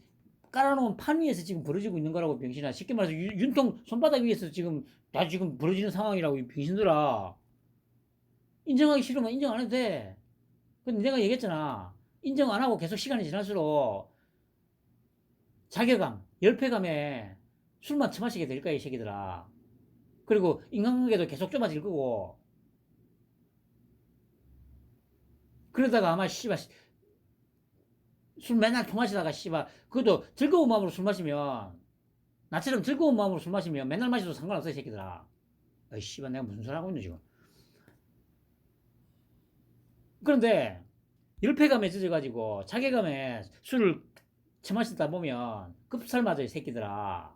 깔아놓은 판 위에서 지금 벌어지고 있는 거라고 병신아. 쉽게 말해서 윤통 손바닥 위에서 지금 다 지금 벌어지는 상황이라고 이 병신들아. 인정하기 싫으면 인정 안 해도 돼. 근데 내가 얘기했잖아. 인정 안 하고 계속 시간이 지날수록 자괴감, 열패감에 술만 처마시게 될 거야, 이 새끼들아. 그리고 인간관계도 계속 좁아질 거고. 그러다가 아마 씨발 술 맨날 통마시다가 씨발 그것도 즐거운 마음으로 술 마시면 나처럼 즐거운 마음으로 술 마시면 맨날 마셔도 상관없어, 이 새끼들아. 어이 씨발 내가 무슨 소리 하고 있는 지금. 그런데 열패감에 젖어가지고 자괴감에 술을 처마시다 보면 급살 맞아, 이 새끼들아.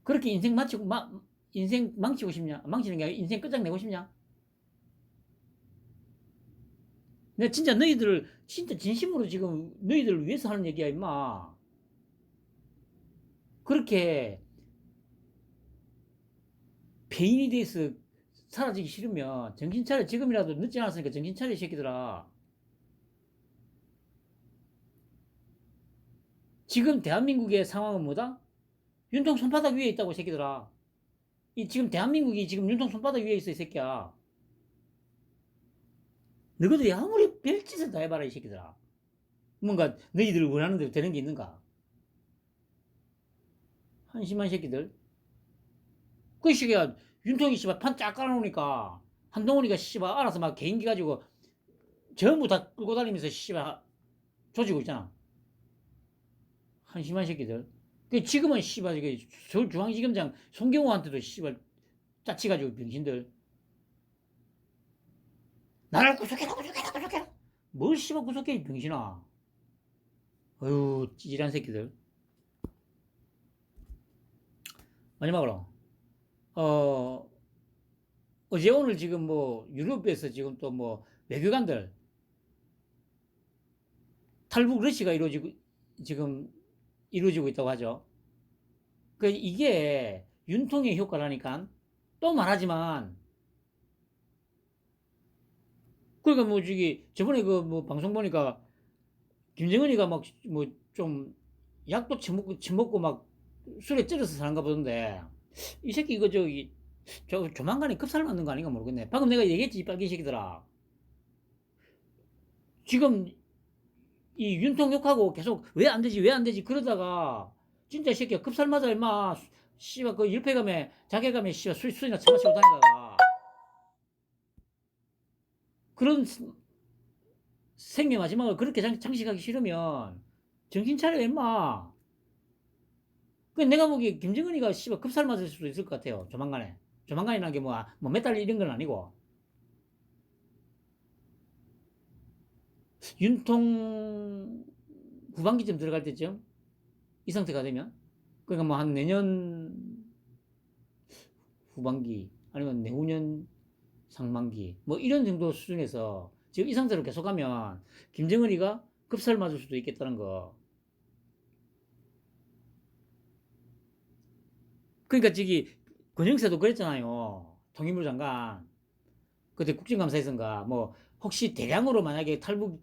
그렇게 인생 망치고 싶냐? 망치는 게 아니라 인생 끝장내고 싶냐? 내가 진짜 너희들을 진짜 진심으로 지금 너희들을 위해서 하는 얘기야, 임마. 그렇게 배인이 돼서 사라지기 싫으면 정신 차려. 지금이라도 늦지 않았으니까 정신 차려, 이 새끼들아. 지금 대한민국의 상황은 뭐다? 윤통 손바닥 위에 있다고, 이 새끼들아. 지금 대한민국이 지금 윤통 손바닥 위에 있어, 이 새끼야. 너희들이 아무리 별짓을 다 해봐라, 이 새끼들아. 뭔가 너희들 원하는 대로 되는 게 있는가? 한심한 새끼들. 그 새끼가 윤통이 씨발 판 쫙 깔아놓으니까 한동훈이가 씨발 알아서 막 개인기 가지고 전부 다 끌고 다니면서 씨발 조지고 있잖아. 한심한 새끼들. 그 지금은 씨발 이게 서울중앙지검장 송경호한테도 씨발 짜치가지고 병신들. 나를 구속해라. 뭘 씨발 구속해, 병신아. 어휴, 찌질한 새끼들. 마지막으로 어 어제 오늘 지금 뭐 유럽에서 지금 또 뭐 외교관들 탈북 러시가 지금 이루어지고 있다고 하죠. 그 이게 윤통의 효과라니까. 또 말하지만 그러니까 뭐 저기 저번에 그 뭐 방송 보니까 김정은이가 막 뭐 좀 약도 처먹고 막 술에 찌려서 사는가 보던데 이 새끼 이거 저기 조만간에 급살 맞는 거 아닌가 모르겠네. 방금 내가 얘기했지, 이 빨개 새끼들아. 지금 이 윤통 욕하고 계속 왜 안 되지 왜 안 되지 그러다가 진짜 이 새끼가 급살 맞아, 임마. 씨발 그 일패감에 자괴감에 씨발 술이나 처마시고 다니다가 그런 생애 마지막을 그렇게 장식하기 싫으면 정신 차려, 임마. 그 내가 보기에 김정은이가 씨발 급살 맞을 수도 있을 것 같아요, 조만간에. 조만간이라는 게 뭐 몇 달 이런 건 아니고. 윤통 후반기쯤 들어갈 때쯤 이 상태가 되면 그러니까 뭐 한 내년 후반기 아니면 내후년 상반기 뭐 이런 정도 수준에서 지금 이 상태로 계속하면 김정은이가 급살 맞을 수도 있겠다는 거. 그러니까 저기 권영세도 그랬잖아요, 통일부 장관. 그때 국정감사에서인가 뭐 혹시 대량으로 만약에 탈북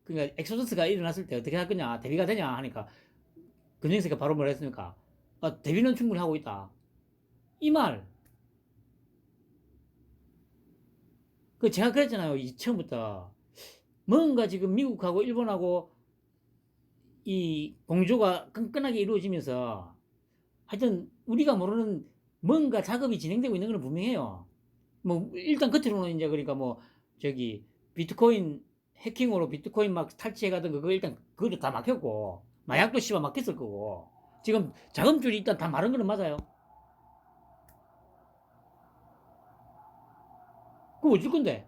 그러니까 엑소더스가 일어났을 때 어떻게 할 거냐, 대비가 되냐 하니까 권영세가 바로 뭐라 했습니까? 대비는 충분히 하고 있다, 이 말. 그 제가 그랬잖아요, 처음부터. 뭔가 지금 미국하고 일본하고 이 공조가 끈끈하게 이루어지면서 하여튼 우리가 모르는 뭔가 작업이 진행되고 있는 건 분명해요. 뭐 일단 겉으로는 이제 그러니까 뭐 저기 비트코인 해킹으로 비트코인 막 탈취해가던 그거 일단 그것도 다 막혔고 마약도 씨발 막혔을 거고 지금 자금줄이 일단 다 마른 거는 맞아요. 그거 어쩔 건데?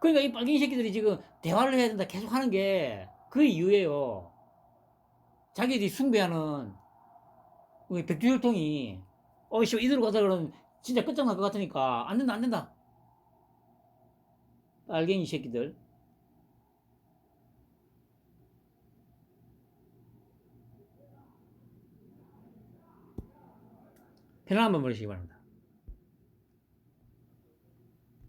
그러니까 이 빨갱이 새끼들이 지금 대화를 해야 된다 계속 하는 게 그 이유예요. 자기들이 숭배하는 백두혈통이 씨 이대로 가다 그러면 진짜 끝장날 것 같으니까 안 된다 안 된다. 빨갱이 새끼들. 편안 한번 보내시기 바랍니다.